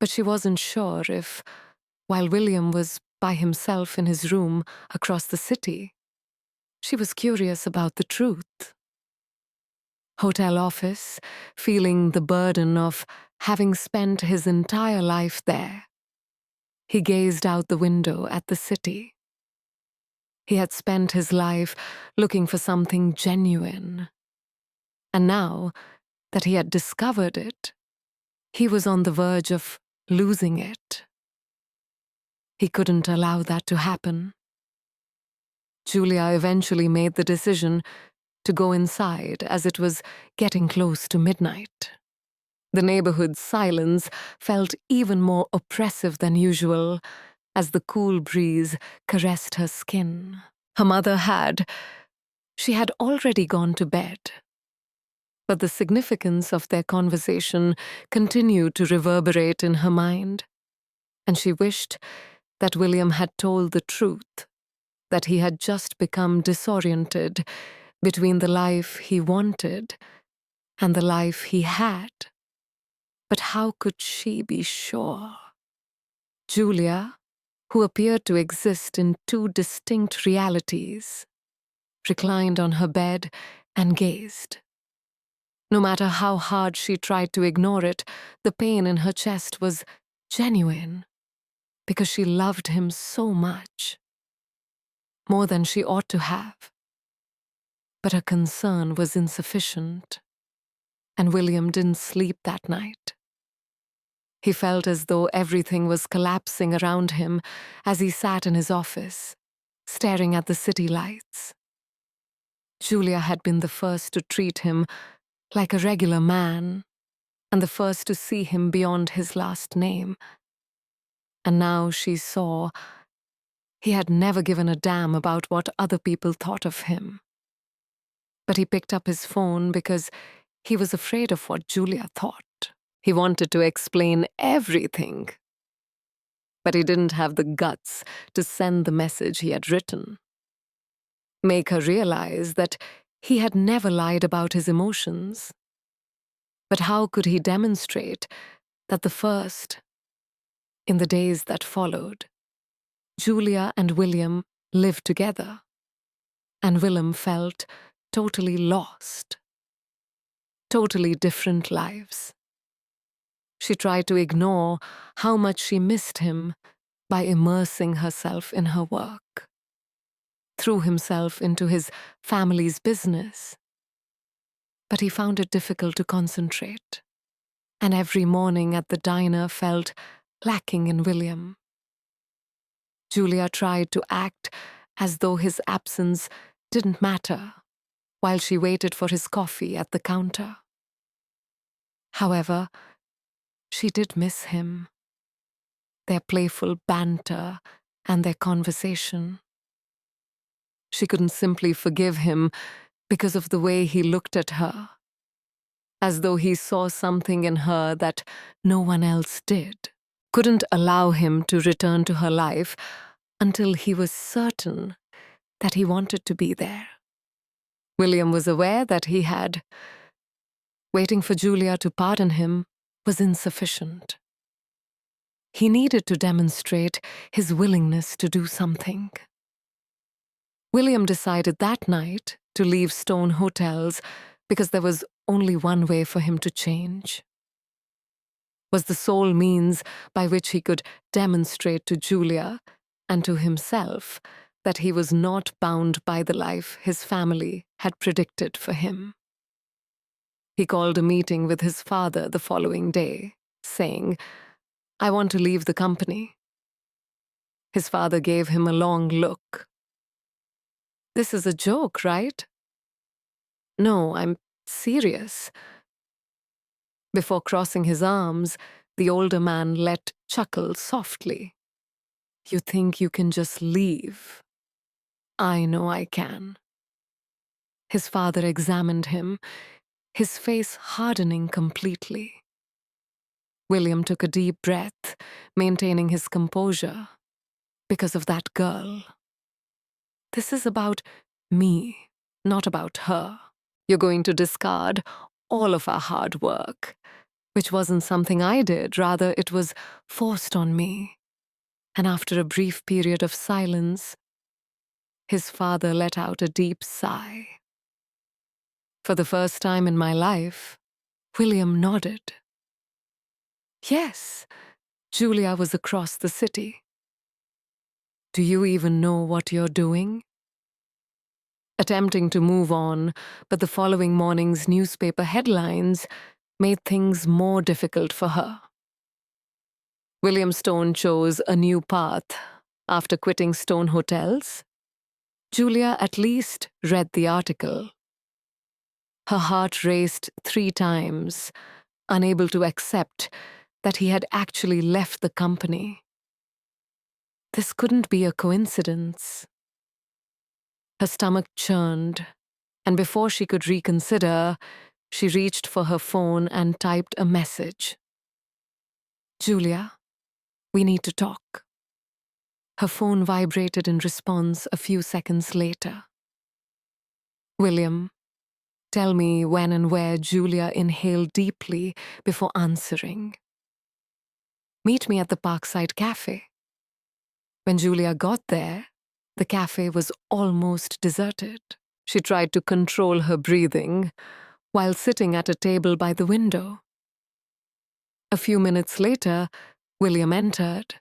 But she wasn't sure if, while William was by himself in his room across the city, she was curious about the truth. Hotel office, feeling the burden of having spent his entire life there, he gazed out the window at the city. He had spent his life looking for something genuine. And now that he had discovered it, he was on the verge of losing it. He couldn't allow that to happen. Julia eventually made the decision to go inside as it was getting close to midnight. The neighborhood's silence felt even more oppressive than usual as the cool breeze caressed her skin. Her mother had, She had already gone to bed, but the significance of their conversation continued to reverberate in her mind, and she wished that William had told the truth, that he had just become disoriented between the life he wanted and the life he had. But how could she be sure? Julia, who appeared to exist in two distinct realities, reclined on her bed and gazed. No matter how hard she tried to ignore it, the pain in her chest was genuine, because she loved him so much, more than she ought to have. But her concern was insufficient, and William didn't sleep that night. He felt as though everything was collapsing around him as he sat in his office, staring at the city lights. Julia had been the first to treat him like a regular man, and the first to see him beyond his last name. And now she saw he had never given a damn about what other people thought of him. But he picked up his phone because he was afraid of what Julia thought. He wanted to explain everything, but he didn't have the guts to send the message he had written. Make her realize that he had never lied about his emotions. But how could he demonstrate that in the days that followed, Julia and William lived together, and Willem felt totally lost, totally different lives. She tried to ignore how much she missed him by immersing herself in her work, threw himself into his family's business. But he found it difficult to concentrate, and every morning at the diner felt lacking in William. Julia tried to act as though his absence didn't matter while she waited for his coffee at the counter. However, she did miss him, their playful banter and their conversation. She couldn't simply forgive him because of the way he looked at her, as though he saw something in her that no one else did. Couldn't allow him to return to her life until he was certain that he wanted to be there. William was aware that waiting for Julia to pardon him was insufficient. He needed to demonstrate his willingness to do something. William decided that night to leave Stone Hotels because there was only one way for him to change. Was the sole means by which he could demonstrate to Julia and to himself that he was not bound by the life his family had predicted for him. He called a meeting with his father the following day, saying, "I want to leave the company." His father gave him a long look. "This is a joke, right?" "No, I'm serious." Before crossing his arms, the older man let chuckle softly. "You think you can just leave? I know I can." His father examined him, his face hardening completely. William took a deep breath, maintaining his composure, because of that girl. "This is about me, not about her. You're going to discard all of our hard work, which wasn't something I did, rather it was forced on me." And after a brief period of silence, his father let out a deep sigh. For the first time in my life, William nodded. Yes, Julia was across the city. "Do you even know what you're doing?" Attempting to move on, but the following morning's newspaper headlines made things more difficult for her. William Stone chose a new path after quitting Stone Hotels. Julia at least read the article. Her heart raced 3 times, unable to accept that he had actually left the company. This couldn't be a coincidence. Her stomach churned And before she could reconsider, she reached for her phone and typed a message. "Julia, we need to talk." Her phone vibrated in response a few seconds later. "William, tell me when and where." Julia inhaled deeply before answering. "Meet me at the Parkside Cafe." When Julia got there, the cafe was almost deserted. She tried to control her breathing while sitting at a table by the window. A few minutes later, William entered.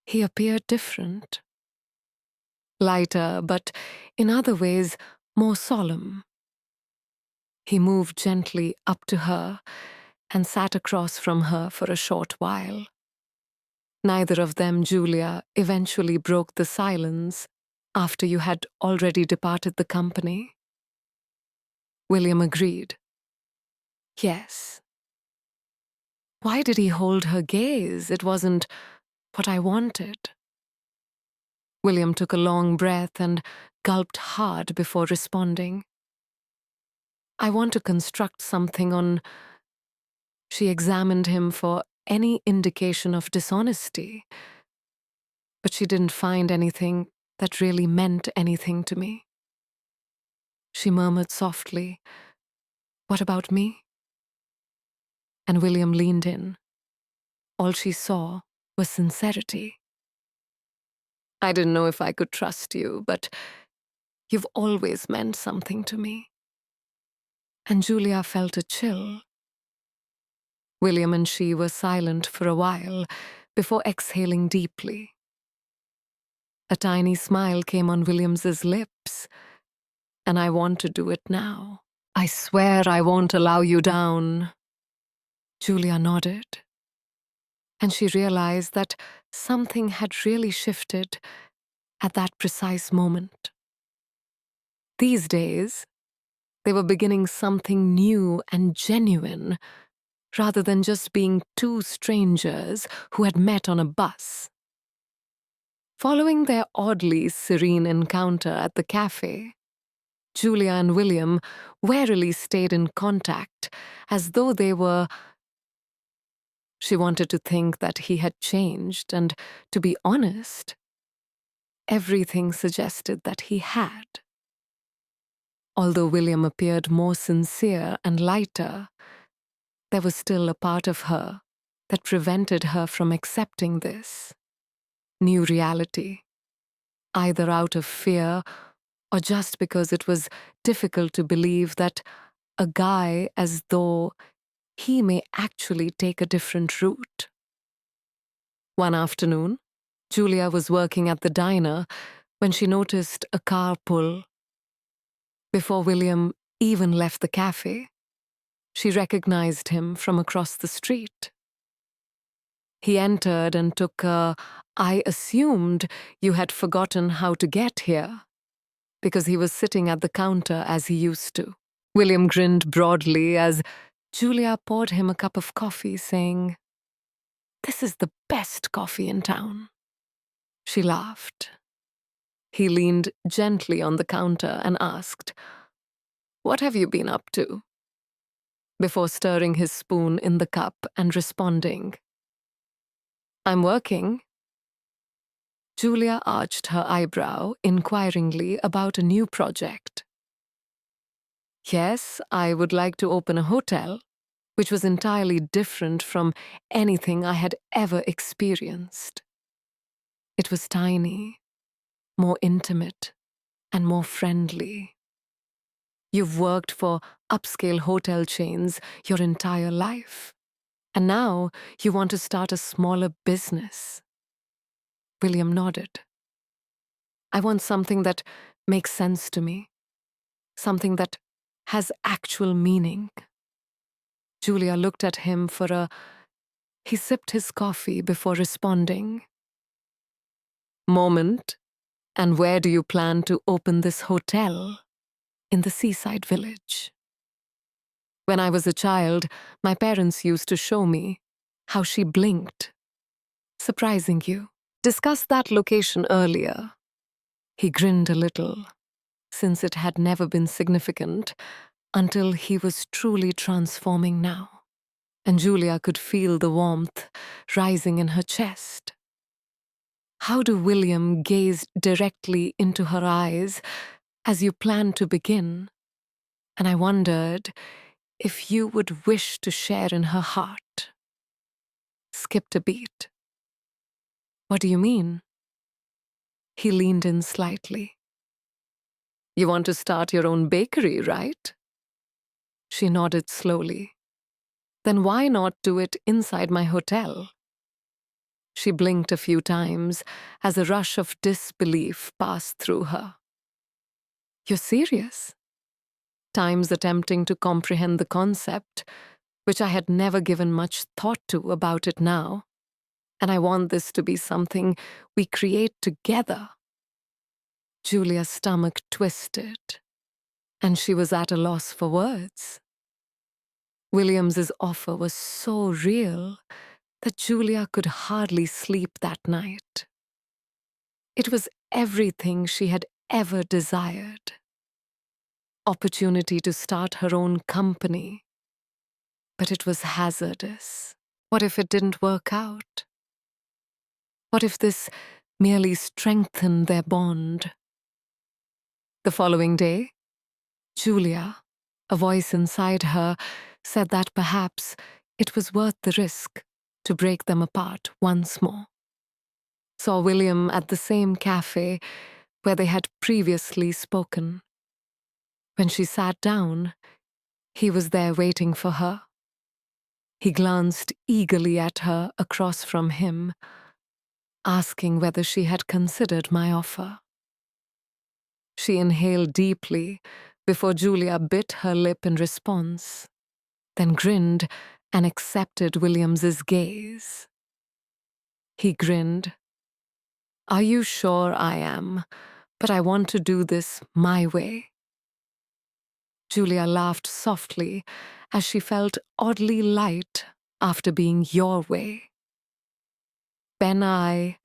He appeared different. Lighter, but in other ways more solemn. He moved gently up to her and sat across from her for a short while. Neither of them, Julia, eventually broke the silence after you had already departed the company. William agreed. Yes. Why did he hold her gaze? It wasn't what I wanted. William took a long breath and gulped hard before responding. I want to construct something on. She examined him for any indication of dishonesty, but she didn't find anything that really meant anything to me. She murmured softly, "What about me?" And William leaned in. All she saw was sincerity. "I didn't know if I could trust you, but you've always meant something to me." And Julia felt a chill. William and she were silent for a while before exhaling deeply. A tiny smile came on Williams's lips. "And I want to do it now. I swear I won't allow you down." Julia nodded, and she realized that something had really shifted at that precise moment. These days, they were beginning something new and genuine, rather than just being two strangers who had met on a bus. Following their oddly serene encounter at the cafe, Julia and William warily stayed in contact as though they were. She wanted to think that he had changed, and to be honest, everything suggested that he had. Although William appeared more sincere and lighter, there was still a part of her that prevented her from accepting this new reality, either out of fear or just because it was difficult to believe that a guy as though he may actually take a different route. One afternoon, Julia was working at the diner when she noticed a car pull. Before William even left the cafe, she recognized him from across the street. He entered and took a, "I assumed you had forgotten how to get here," because he was sitting at the counter as he used to. William grinned broadly as Julia poured him a cup of coffee, saying, "This is the best coffee in town." She laughed. He leaned gently on the counter and asked, "What have you been up to?" before stirring his spoon in the cup and responding, "I'm working." Julia arched her eyebrow inquiringly about a new project. "Yes, I would like to open a hotel," which was entirely different from anything I had ever experienced. It was tiny, more intimate, and more friendly. You've worked for upscale hotel chains your entire life, and now you want to start a smaller business. William nodded. "I want something that makes sense to me, something that has actual meaning." Julia looked at him for a. He sipped his coffee before responding, "Moment, and where do you plan to open this hotel?" "In the seaside village. When I was a child, my parents used to show me how she blinked. Surprising you. Discussed that location earlier." He grinned a little. since it had never been significant until he was truly transforming now. And Julia could feel the warmth rising in her chest. How do William gaze directly into her eyes as you plan to begin? And I wondered if you would wish to share in her heart. Skipped a beat. What do you mean? He leaned in slightly. You want to start your own bakery, right? She nodded slowly. Then why not do it inside my hotel? She blinked a few times as a rush of disbelief passed through her. You're serious? Times attempting to comprehend the concept, which I had never given much thought to about it now. And I want this to be something we create together. Julia's stomach twisted, and she was at a loss for words. Williams's offer was so real that Julia could hardly sleep that night. It was everything she had ever desired. Opportunity to start her own company. But it was hazardous. What if it didn't work out? What if this merely strengthened their bond? The following day, Julia, a voice inside her, said that perhaps it was worth the risk to break them apart once more. Saw William at the same cafe where they had previously spoken. When she sat down, he was there waiting for her. He glanced eagerly at her across from him, asking whether she had considered my offer. She inhaled deeply before Julia bit her lip in response, then grinned and accepted Williams's gaze. He grinned. Are you sure I am? But I want to do this my way. Julia laughed softly as she felt oddly light after being your way. Ben, I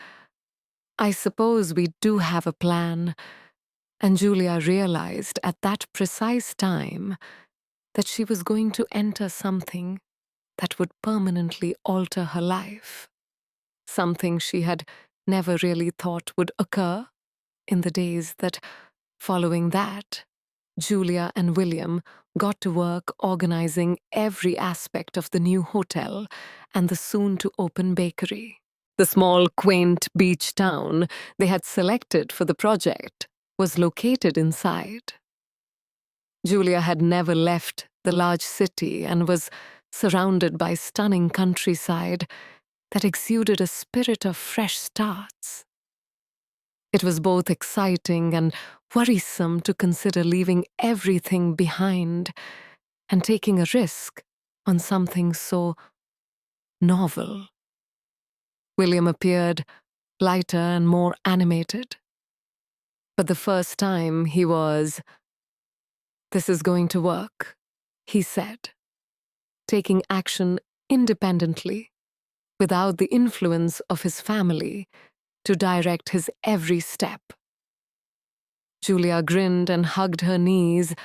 suppose we do have a plan. And Julia realized at that precise time that she was going to enter something that would permanently alter her life. Something she had never really thought would occur in the days that, following that, Julia and William got to work organizing every aspect of the new hotel and the soon-to-open bakery. The small, quaint beach town they had selected for the project was located inside. Julia had never left the large city and was surrounded by stunning countryside that exuded a spirit of fresh starts. It was both exciting and worrisome to consider leaving everything behind and taking a risk on something so novel. William appeared lighter and more animated. But the first time he was, "This is going to work," he said, taking action independently, without the influence of his family to direct his every step. Julia grinned and hugged her knees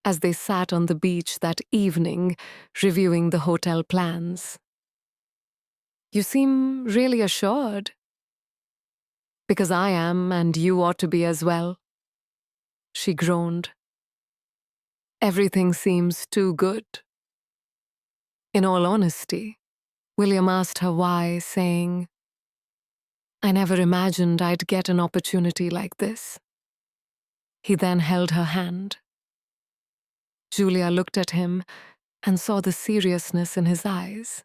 as they sat on the beach that evening, reviewing the hotel plans. You seem really assured. Because I am, and you ought to be as well. She groaned. Everything seems too good. In all honesty, William asked her why, saying, I never imagined I'd get an opportunity like this. He then held her hand. Julia looked at him and saw the seriousness in his eyes.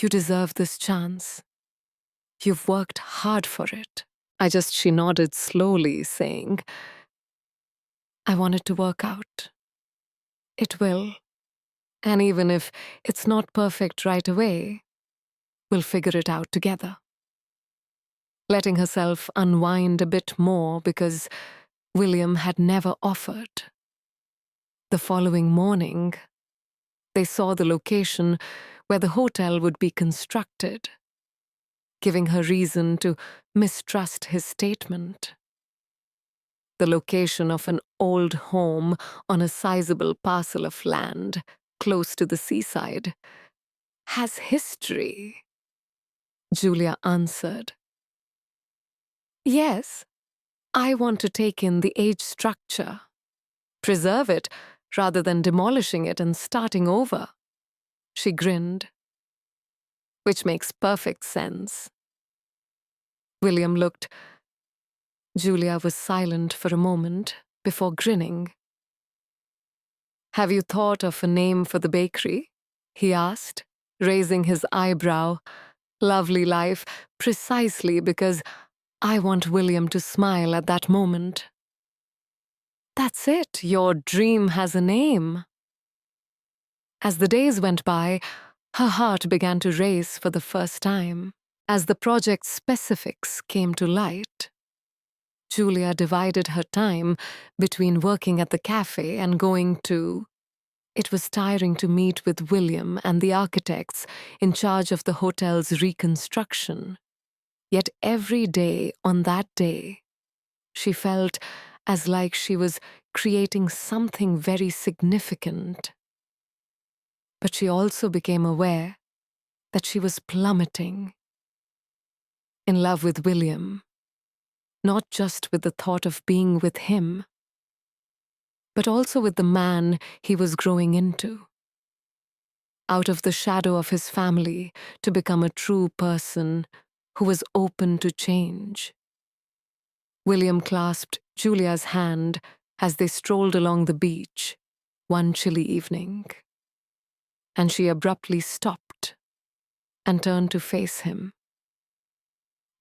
You deserve this chance. You've worked hard for it. She nodded slowly, saying, I want it to work out. It will. And even if it's not perfect right away, we'll figure it out together. Letting herself unwind a bit more because William had never offered. The following morning, they saw the location where the hotel would be constructed, giving her reason to mistrust his statement. the location of an old home on a sizable parcel of land close to the seaside, has history. Julia answered. Yes, I want to take in the age structure, preserve it rather than demolishing it and starting over. She grinned. Which makes perfect sense. William looked. Julia was silent for a moment before grinning. Have you thought of a name for the bakery? He asked, raising his eyebrow. Lovely life, precisely because I want William to smile at that moment. That's it, your dream has a name. As the days went by, her heart began to race for the first time. As the project's specifics came to light, Julia divided her time between working at the cafe and going to... It was tiring to meet with William and the architects in charge of the hotel's reconstruction. Yet every day on that day, she felt as like she was creating something very significant. But she also became aware that she was plummeting. In love with William, not just with the thought of being with him, but also with the man he was growing into. Out of the shadow of his family to become a true person who was open to change. William clasped Julia's hand as they strolled along the beach one chilly evening, and she abruptly stopped and turned to face him.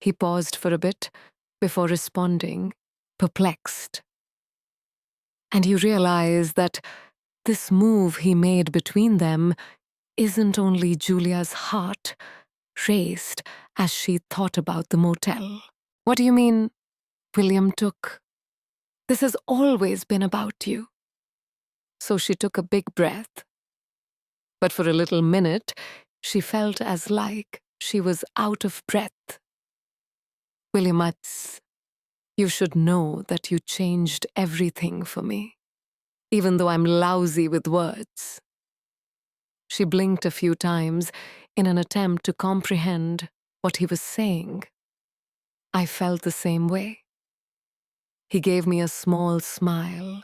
He paused for a bit before responding, perplexed. And you realize that this move he made between them isn't only Julia's heart raced as she thought about the motel. What do you mean, William took? This has always been about you. So she took a big breath. But for a little minute, she felt as like she was out of breath. William, you should know that you changed everything for me, even though I'm lousy with words. She blinked a few times in an attempt to comprehend what he was saying. I felt the same way. He gave me a small smile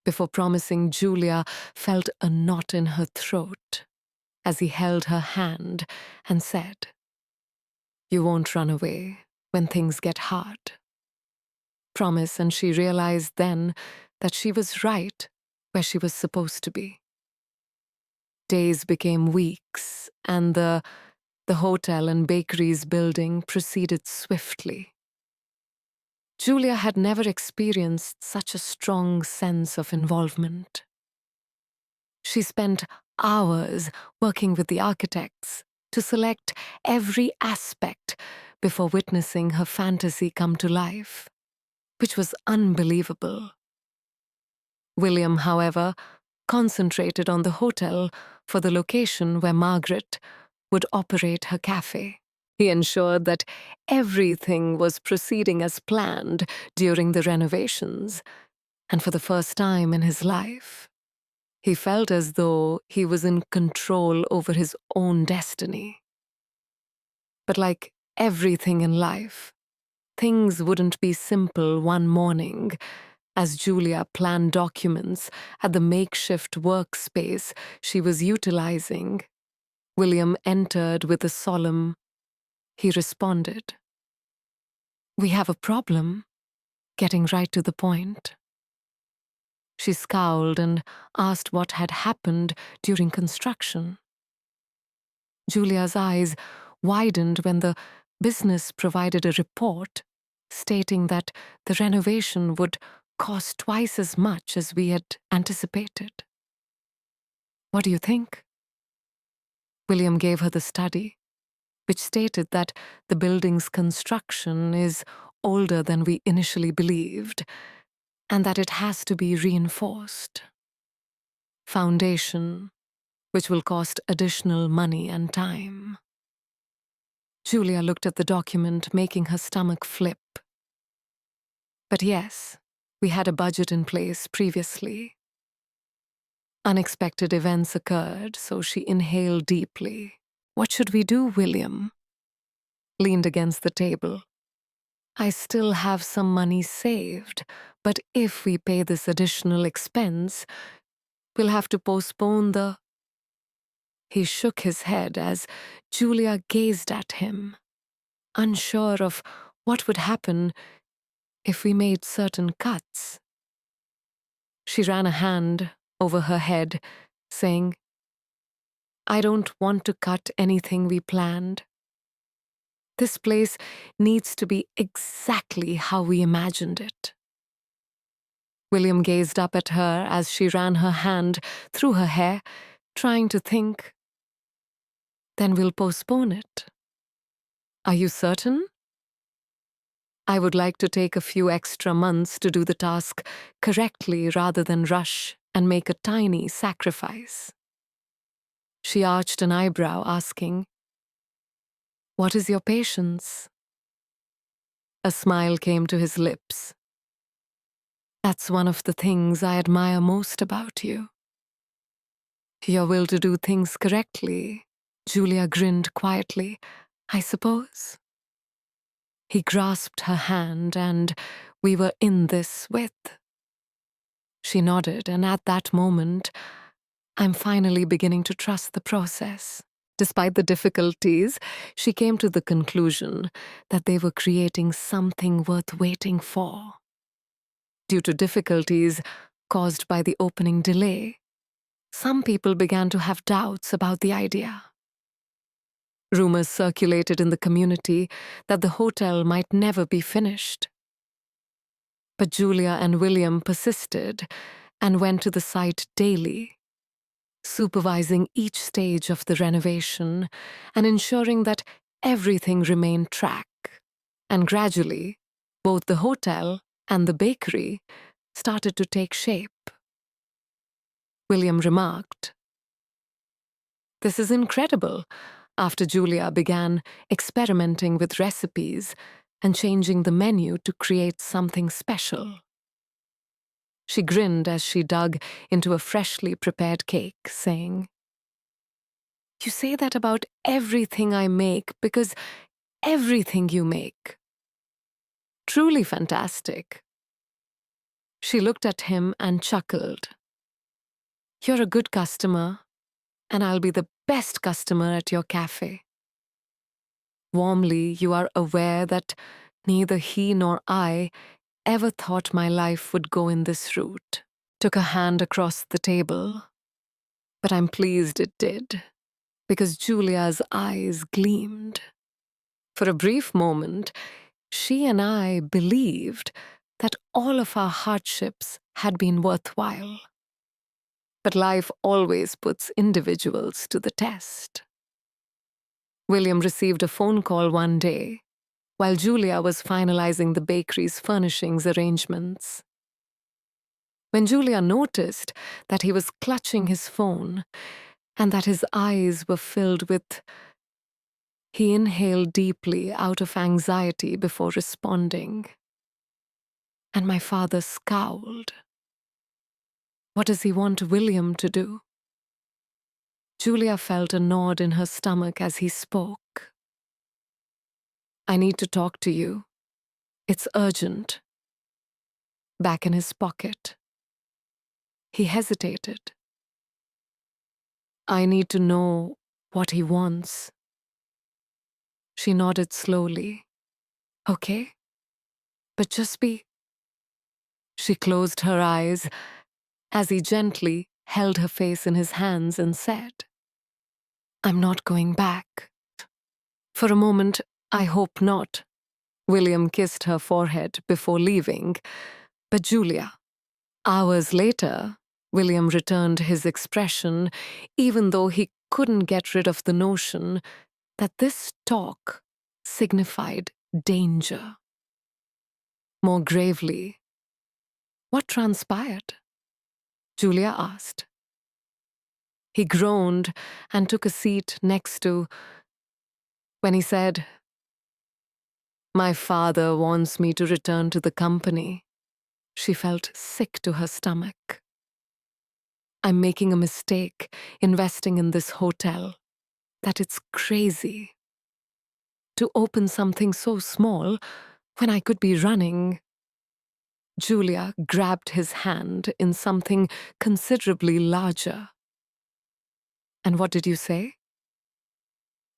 before promising Julia felt a knot in her throat as he held her hand and said, "You won't run away when things get hard." Promise, and she realized then that she was right where she was supposed to be. Days became weeks, and the hotel and bakeries building proceeded swiftly. Julia had never experienced such a strong sense of involvement. She spent hours working with the architects to select every aspect before witnessing her fantasy come to life, which was unbelievable. William, however, concentrated on the hotel for the location where Margaret would operate her cafe. He ensured that everything was proceeding as planned during the renovations, and for the first time in his life, he felt as though he was in control over his own destiny. But like everything in life, things wouldn't be simple one morning. As Julia planned documents at the makeshift workspace she was utilizing, William entered with a solemn, he responded, "We have a problem," getting right to the point. She scowled and asked what had happened during construction. Julia's eyes widened when the business provided a report stating that the renovation would cost twice as much as we had anticipated. "What do you think?" William gave her the study, which stated that the building's construction is older than we initially believed, and that it has to be reinforced. Foundation, which will cost additional money and time. Julia looked at the document, making her stomach flip. But yes, We had a budget in place previously. Unexpected events occurred, so she inhaled deeply. What should we do, William? Leaned against the table. I still have some money saved, but if we pay this additional expense, we'll have to postpone the... He shook his head as Julia gazed at him, unsure of what would happen if we made certain cuts. She ran a hand over her head, saying, I don't want to cut anything we planned. This place needs to be exactly how we imagined it. William gazed up at her as she ran her hand through her hair, trying to think. Then we'll postpone it. Are you certain? I would like to take a few extra months to do the task correctly rather than rush and make a tiny sacrifice. She arched an eyebrow, asking, What is your patience? A smile came to his lips. That's one of the things I admire most about you. Your will to do things correctly. Julia grinned quietly. I suppose. He grasped her hand, and we were in this with. She nodded, and at that moment, I'm finally beginning to trust the process. Despite the difficulties, she came to the conclusion that they were creating something worth waiting for. Due to difficulties caused by the opening delay, some people began to have doubts about the idea. Rumors circulated in the community that the hotel might never be finished. But Julia and William persisted and went to the site daily, supervising each stage of the renovation and ensuring that everything remained track. And gradually, both the hotel and the bakery started to take shape. William remarked, This is incredible, after Julia began experimenting with recipes and changing the menu to create something special. She grinned as she dug into a freshly prepared cake, saying, You say that about everything I make because everything you make. Truly fantastic. She looked at him and chuckled. You're a good customer, and I'll be the best customer at your cafe. Warmly, you are aware that neither he nor I ever thought my life would go in this route. Took a hand across the table. But I'm pleased it did, because Julia's eyes gleamed. For a brief moment, she and I believed that all of our hardships had been worthwhile. But life always puts individuals to the test. William received a phone call one day while Julia was finalizing the bakery's furnishings arrangements. When Julia noticed that he was clutching his phone and that his eyes were filled with... He inhaled deeply out of anxiety before responding. And my father scowled. What does he want William to do? Julia felt a nod in her stomach as he spoke. I need to talk to you. It's urgent. Back in his pocket. He hesitated. I need to know what he wants. She nodded slowly. Okay, but just be... She closed her eyes as he gently held her face in his hands and said, I'm not going back. For a moment, I hope not. William kissed her forehead before leaving, but Julia. Hours later, William returned his expression, even though he couldn't get rid of the notion that this talk signified danger. More gravely, what transpired? Julia asked. He groaned and took a seat next to... When he said, My father wants me to return to the company. She felt sick to her stomach. I'm making a mistake investing in this hotel. That it's crazy to open something so small when I could be running. Julia grabbed his hand in something considerably larger. And what did you say?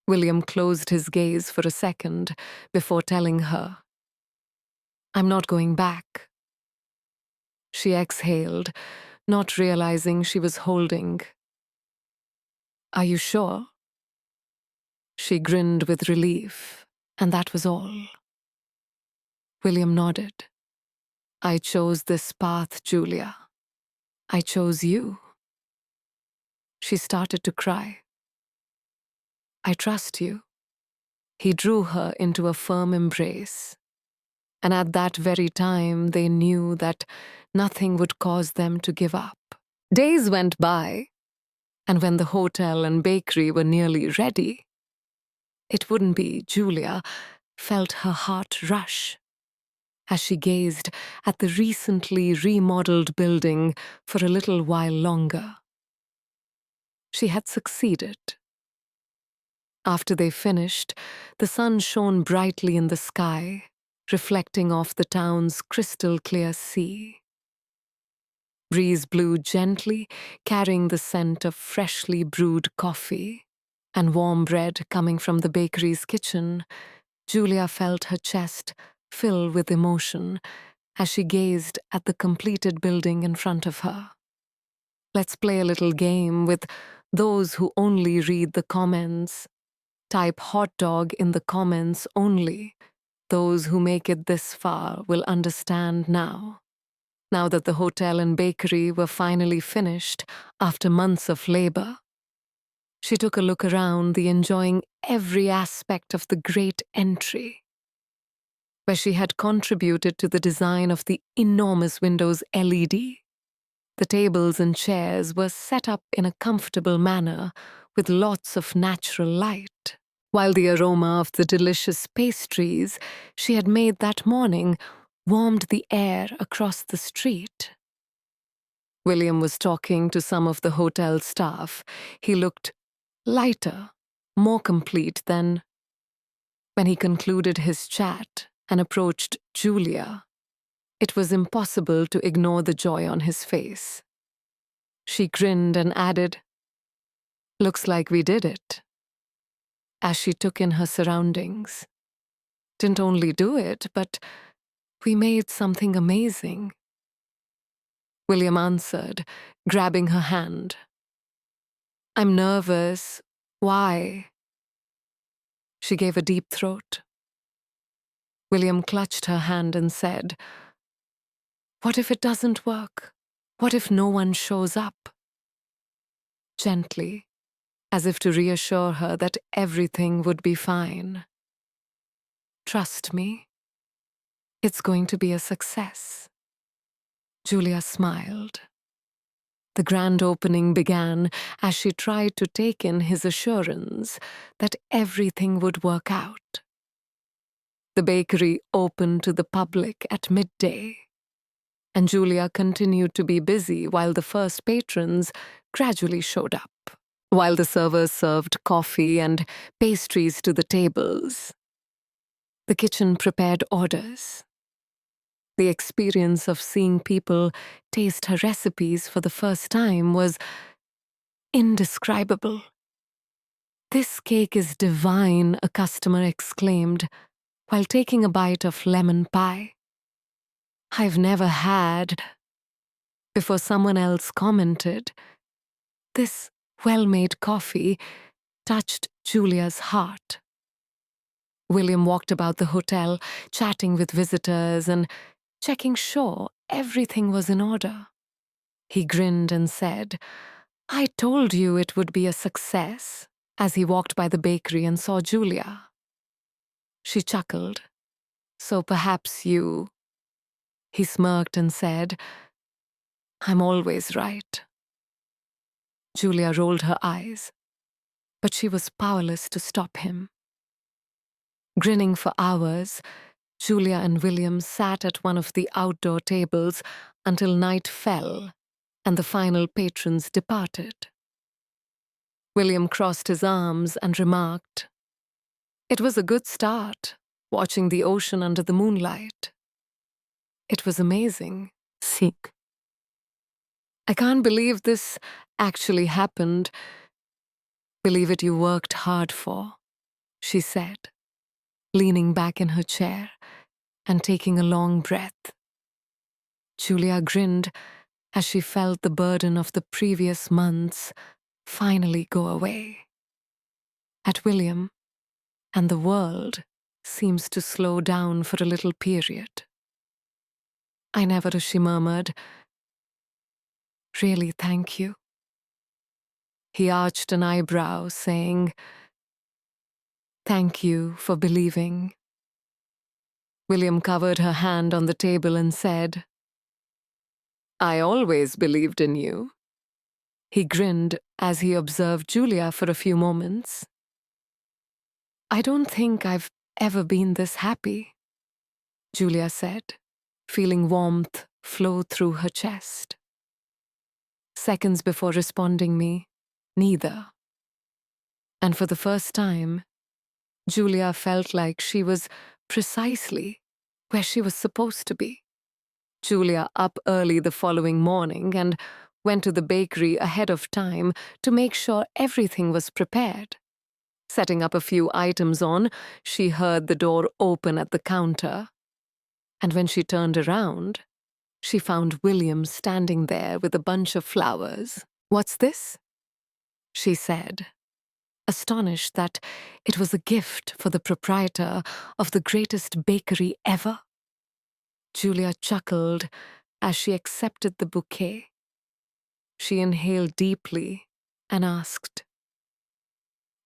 William closed his gaze for a second before telling her, I'm not going back. She exhaled, not realizing she was holding. Are you sure? She grinned with relief, and that was all. William nodded. I chose this path, Julia. I chose you. She started to cry. I trust you. He drew her into a firm embrace. And at that very time, they knew that nothing would cause them to give up. Days went by, and when the hotel and bakery were nearly ready, it wouldn't be Julia felt her heart rush as she gazed at the recently remodeled building for a little while longer. She had succeeded. After they finished, the sun shone brightly in the sky, reflecting off the town's crystal-clear sea. Breeze blew gently, carrying the scent of freshly brewed coffee, and warm bread coming from the bakery's kitchen. Julia felt her chest fill with emotion as she gazed at the completed building in front of her. Let's play a little game with those who only read the comments. Type hot dog in the comments only. Those who make it this far will understand now. Now that the hotel and bakery were finally finished after months of labor, she took a look around, enjoying every aspect of the great entry, where she had contributed to the design of the enormous Windows LED. The tables and chairs were set up in a comfortable manner with lots of natural light, while the aroma of the delicious pastries she had made that morning warmed the air across the street. William was talking to some of the hotel staff. He looked lighter, more complete than when he concluded his chat and approached Julia. It was impossible to ignore the joy on his face. She grinned and added, "Looks like we did it," as she took in her surroundings. Didn't only do it, but we made something amazing. William answered, grabbing her hand. I'm nervous. Why? She gave a deep throat. William clutched her hand and said, What if it doesn't work? What if no one shows up? Gently, as if to reassure her that everything would be fine. Trust me. It's going to be a success. Julia smiled. The grand opening began as she tried to take in his assurance that everything would work out. The bakery opened to the public at midday, and Julia continued to be busy while the first patrons gradually showed up, while the servers served coffee and pastries to the tables. The kitchen prepared orders. The experience of seeing people taste her recipes for the first time was indescribable. This cake is divine, a customer exclaimed, while taking a bite of lemon pie. I've never had, before someone else commented. This well-made coffee touched Julia's heart. William walked about the hotel, chatting with visitors and checking sure everything was in order. He grinned and said, I told you it would be a success, as he walked by the bakery and saw Julia. She chuckled. So perhaps you... He smirked and said, I'm always right. Julia rolled her eyes, but she was powerless to stop him. Grinning for hours, Julia and William sat at one of the outdoor tables until night fell and the final patrons departed. William crossed his arms and remarked, "It was a good start, watching the ocean under the moonlight. It was amazing." Sick. "I can't believe this actually happened. Believe it you worked hard for," she said, leaning back in her chair and taking a long breath. Julia grinned as she felt the burden of the previous months finally go away. At William, and the world seems to slow down for a little period. "I never," she murmured. "Really, thank you." He arched an eyebrow, saying, "Thank you for believing." William covered her hand on the table and said, "I always believed in you." He grinned as he observed Julia for a few moments. "I don't think I've ever been this happy," Julia said, feeling warmth flow through her chest. Seconds before responding me, neither. And for the first time, Julia felt like she was precisely where she was supposed to be. Julia up early the following morning and went to the bakery ahead of time to make sure everything was prepared. Setting up a few items on, she heard the door open at the counter. And when she turned around, she found William standing there with a bunch of flowers. "What's this?" she said, astonished that it was a gift for the proprietor of the greatest bakery ever. Julia chuckled as she accepted the bouquet. She inhaled deeply and asked,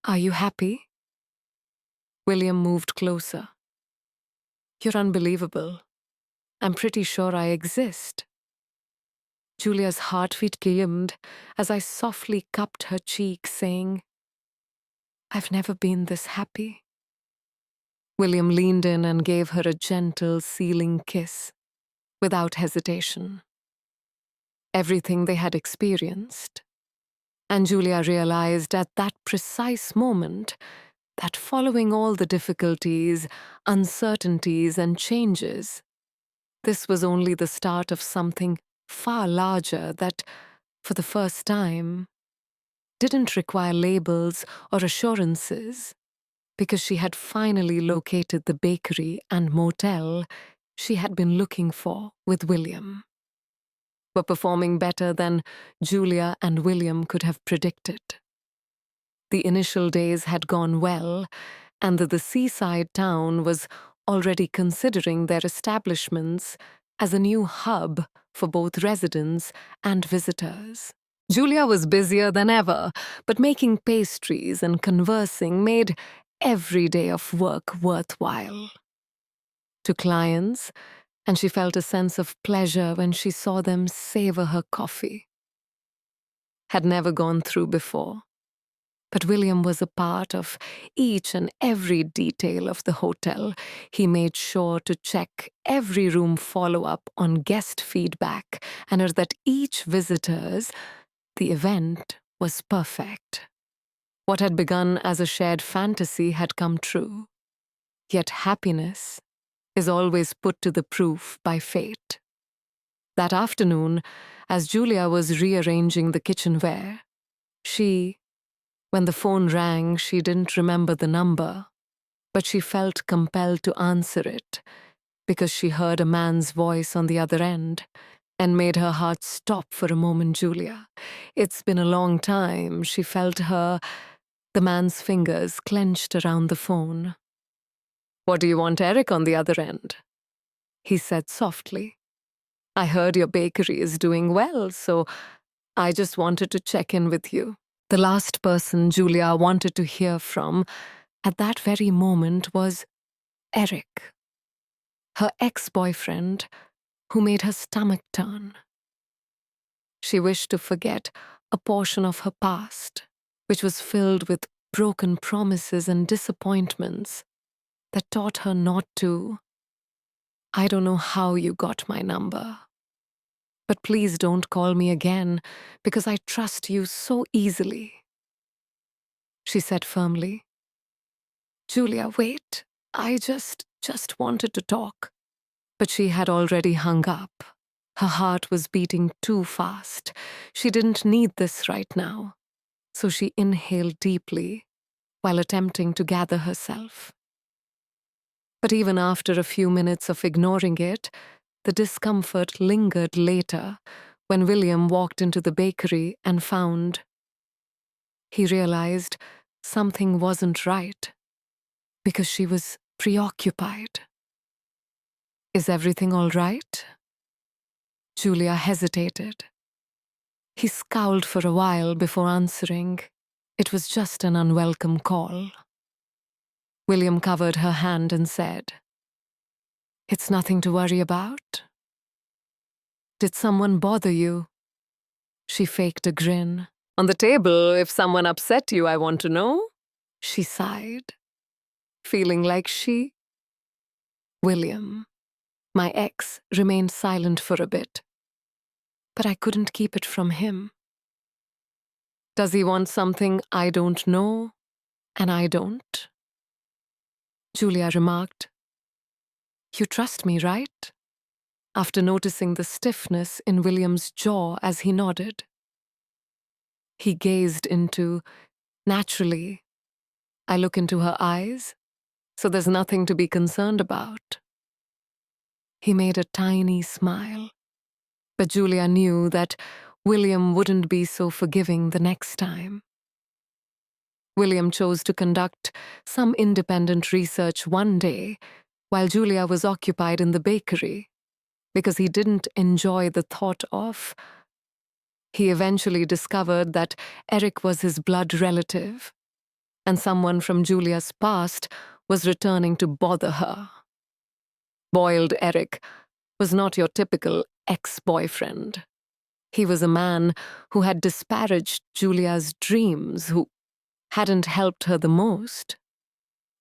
"Are you happy?" William moved closer. "You're unbelievable. I'm pretty sure I exist." Julia's heartbeat glimmed as I softly cupped her cheek, saying, "I've never been this happy." William leaned in and gave her a gentle, sealing kiss, without hesitation. Everything they had experienced, and Julia realized at that precise moment that following all the difficulties, uncertainties, and changes, this was only the start of something far larger that, for the first time, didn't require labels or assurances, because she had finally located the bakery and motel she had been looking for with William. Were performing better than Julia and William could have predicted. The initial days had gone well, and the seaside town was already considering their establishments as a new hub for both residents and visitors. Julia was busier than ever, but making pastries and conversing made every day of work worthwhile. To clients, and she felt a sense of pleasure when she saw them savor her coffee. Had never gone through before, but William was a part of each and every detail of the hotel. He made sure to check every room follow-up on guest feedback and that each visitor's the event was perfect. What had begun as a shared fantasy had come true. Yet happiness is always put to the proof by fate. That afternoon, as Julia was rearranging the kitchenware, when the phone rang, she didn't remember the number, but she felt compelled to answer it because she heard a man's voice on the other end and made her heart stop for a moment. "Julia, it's been a long time." She felt the man's fingers clenched around the phone. "What do you want, Eric, on the other end?" he said softly. "I heard your bakery is doing well, so I just wanted to check in with you." The last person Julia wanted to hear from at that very moment was Eric, her ex-boyfriend who made her stomach turn. She wished to forget a portion of her past, which was filled with broken promises and disappointments that taught her not to I don't know how you got my number, but please don't call me again because I trust you so easily, she said firmly. Julia, wait. I just wanted to talk. But she had already hung up. Her heart was beating too fast. She didn't need this right now. So she inhaled deeply while attempting to gather herself. But even after a few minutes of ignoring it, the discomfort lingered later when William walked into the bakery and found. He realized something wasn't right because she was preoccupied. Is everything all right? Julia hesitated. He scowled for a while before answering. It was just an unwelcome call. William covered her hand and said, "It's nothing to worry about." "Did someone bother you?" She faked a grin. "On the table, if someone upset you, I want to know." She sighed, feeling like she. William, my ex, remained silent for a bit, but I couldn't keep it from him. Does he want something I don't know and I don't? Julia remarked. You trust me, right? After noticing the stiffness in William's jaw as he nodded. He gazed into, naturally. I look into her eyes, so there's nothing to be concerned about. He made a tiny smile, but Julia knew that William wouldn't be so forgiving the next time. William chose to conduct some independent research one day while Julia was occupied in the bakery because he didn't enjoy the thought of. He eventually discovered that Eric was his blood relative, and someone from Julia's past was returning to bother her. Boiled Eric was not your typical ex-boyfriend. He was a man who had disparaged Julia's dreams, who hadn't helped her the most.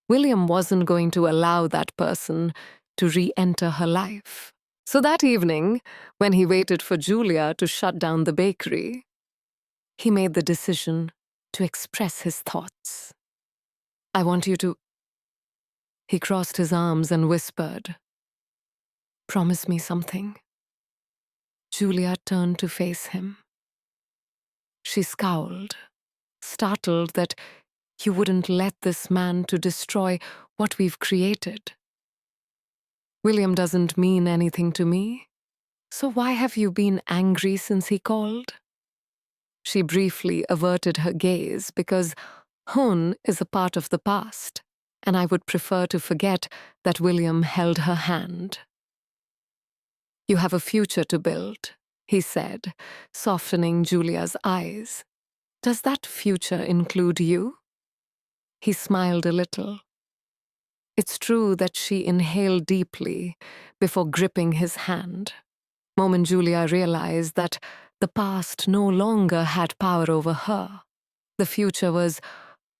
William wasn't going to allow that person to re-enter her life. So that evening, when he waited for Julia to shut down the bakery, he made the decision to express his thoughts. I want you to. He crossed his arms and whispered, promise me something. Julia turned to face him. She scowled, startled that you wouldn't let this man to destroy what we've created. William doesn't mean anything to me, so why have you been angry since he called? She briefly averted her gaze because Hun is a part of the past, and I would prefer to forget that William held her hand. You have a future to build, he said, softening Julia's eyes. Does that future include you? He smiled a little. It's true that she inhaled deeply before gripping his hand. Moment Julia realized that the past no longer had power over her. The future was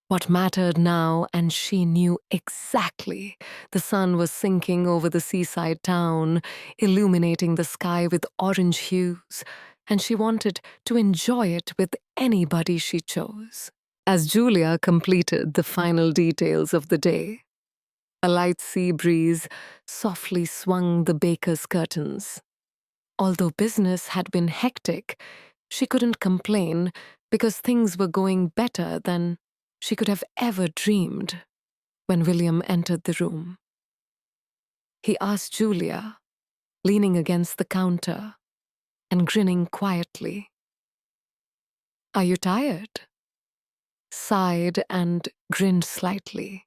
what mattered now, and she knew exactly. The sun was sinking over the seaside town, illuminating the sky with orange hues, and she wanted to enjoy it with anybody she chose. As Julia completed the final details of the day, a light sea breeze softly swung the baker's curtains. Although business had been hectic, she couldn't complain because things were going better than she could have ever dreamed when William entered the room. He asked Julia, leaning against the counter and grinning quietly, "Are you tired?" Sighed and grinned slightly.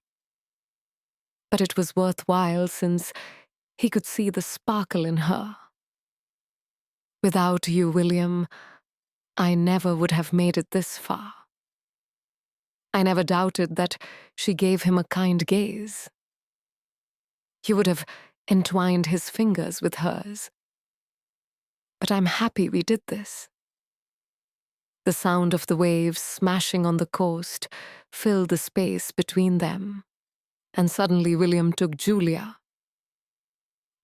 But it was worthwhile since he could see the sparkle in her. Without you, William, I never would have made it this far. I never doubted that she gave him a kind gaze. He would have entwined his fingers with hers. But I'm happy we did this. The sound of the waves smashing on the coast filled the space between them, and suddenly William took Julia.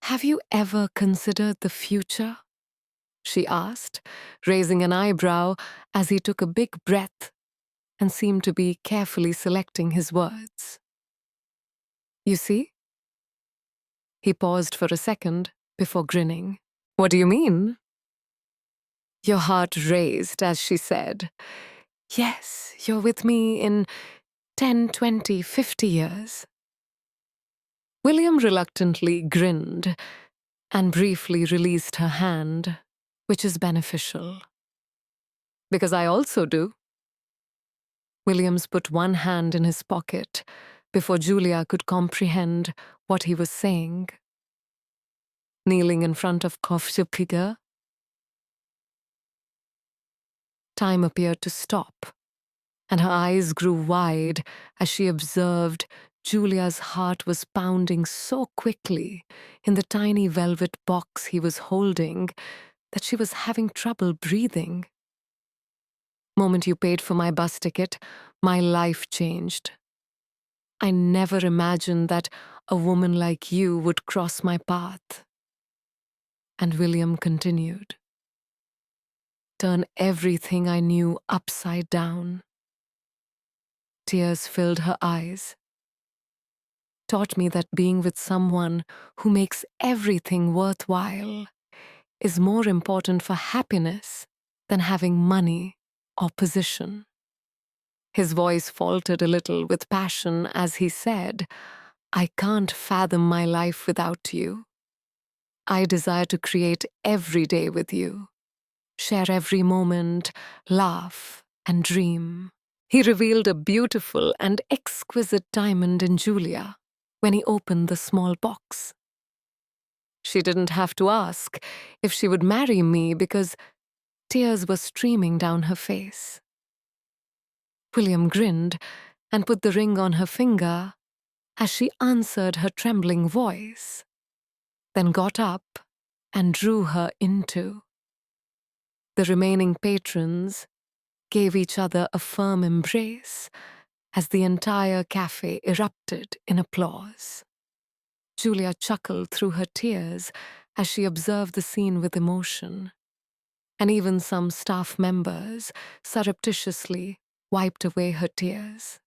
Have you ever considered the future? She asked, raising an eyebrow as he took a big breath and seemed to be carefully selecting his words. You see? He paused for a second before grinning. What do you mean? Your heart raised as she said, Yes, you're with me in 10, 20, 50 years. William reluctantly grinned and briefly released her hand, which is beneficial. Because I also do. Williams put one hand in his pocket before Julia could comprehend what he was saying. Kneeling in front of Kofshipiga, time appeared to stop, and her eyes grew wide as she observed Julia's heart was pounding so quickly in the tiny velvet box he was holding that she was having trouble breathing. Moment you paid for my bus ticket, my life changed. I never imagined that a woman like you would cross my path. And William continued. Turn everything I knew upside down. Tears filled her eyes. Taught me that being with someone who makes everything worthwhile is more important for happiness than having money or position. His voice faltered a little with passion as he said, I can't fathom my life without you. I desire to create every day with you, share every moment, laugh, and dream. He revealed a beautiful and exquisite diamond in Julia when he opened the small box. She didn't have to ask if she would marry me because tears were streaming down her face. William grinned and put the ring on her finger as she answered her trembling voice, then got up and drew her into. The remaining patrons gave each other a firm embrace as the entire cafe erupted in applause. Julia chuckled through her tears as she observed the scene with emotion, and even some staff members surreptitiously wiped away her tears.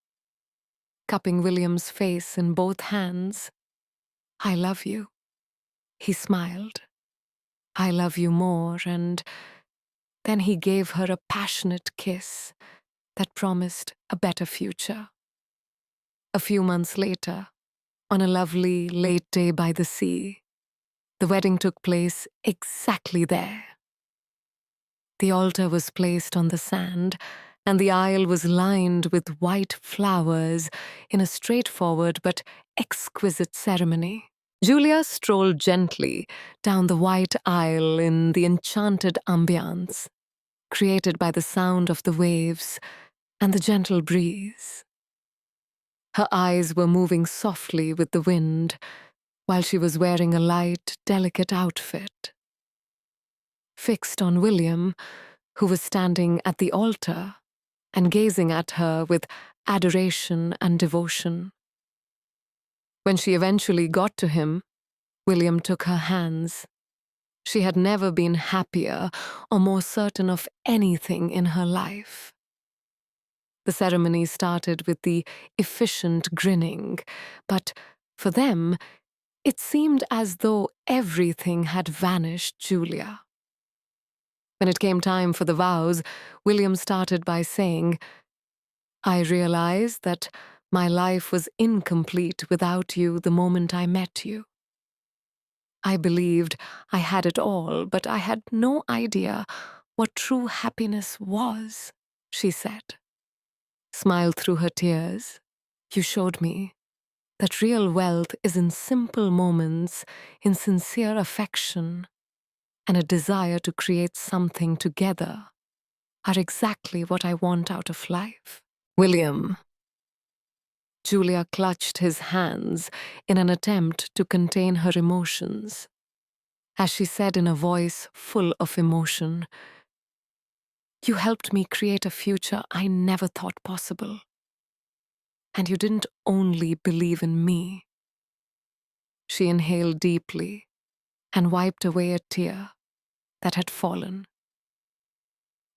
Cupping William's face in both hands, I love you. He smiled. I love you more, and then he gave her a passionate kiss that promised a better future. A few months later, on a lovely late day by the sea, the wedding took place exactly there. The altar was placed on the sand, and the aisle was lined with white flowers in a straightforward but exquisite ceremony. Julia strolled gently down the white aisle in the enchanted ambiance, created by the sound of the waves and the gentle breeze. Her eyes were moving softly with the wind, while she was wearing a light, delicate outfit. Fixed on William, who was standing at the altar and gazing at her with adoration and devotion. When she eventually got to him, William took her hands. She had never been happier or more certain of anything in her life. The ceremony started with the efficient grinning, but for them, it seemed as though everything had vanished Julia. When it came time for the vows, William started by saying, I realized that my life was incomplete without you the moment I met you. I believed I had it all, but I had no idea what true happiness was, she said. Smiled through her tears. You showed me that real wealth is in simple moments, in sincere affection, and a desire to create something together are exactly what I want out of life. William. Julia clutched his hands in an attempt to contain her emotions, as she said in a voice full of emotion, You helped me create a future I never thought possible. And you didn't only believe in me. She inhaled deeply and wiped away a tear that had fallen.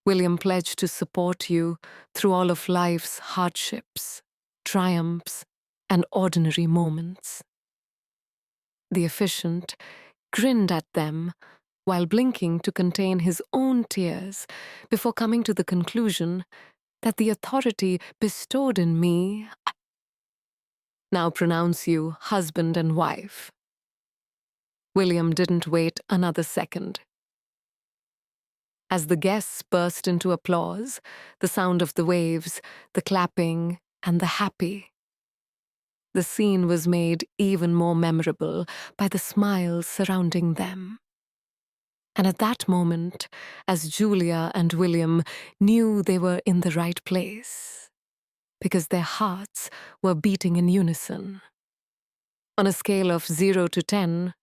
William pledged to support you through all of life's hardships, triumphs, and ordinary moments. The efficient grinned at them while blinking to contain his own tears before coming to the conclusion that the authority bestowed in me now pronounce you husband and wife. William didn't wait another second. As the guests burst into applause, the sound of the waves, the clapping, and the happy, the scene was made even more memorable by the smiles surrounding them. And at that moment, as Julia and William knew they were in the right place, because their hearts were beating in unison. On a scale of 0 to 10,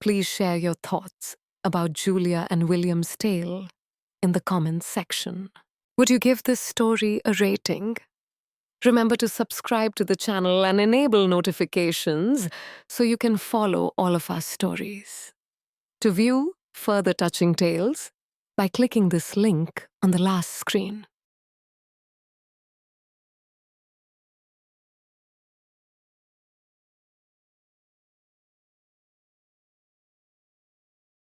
please share your thoughts about Julia and William's tale in the comments section. Would you give this story a rating? Remember to subscribe to the channel and enable notifications so you can follow all of our stories. To view further touching tales, by clicking this link on the last screen.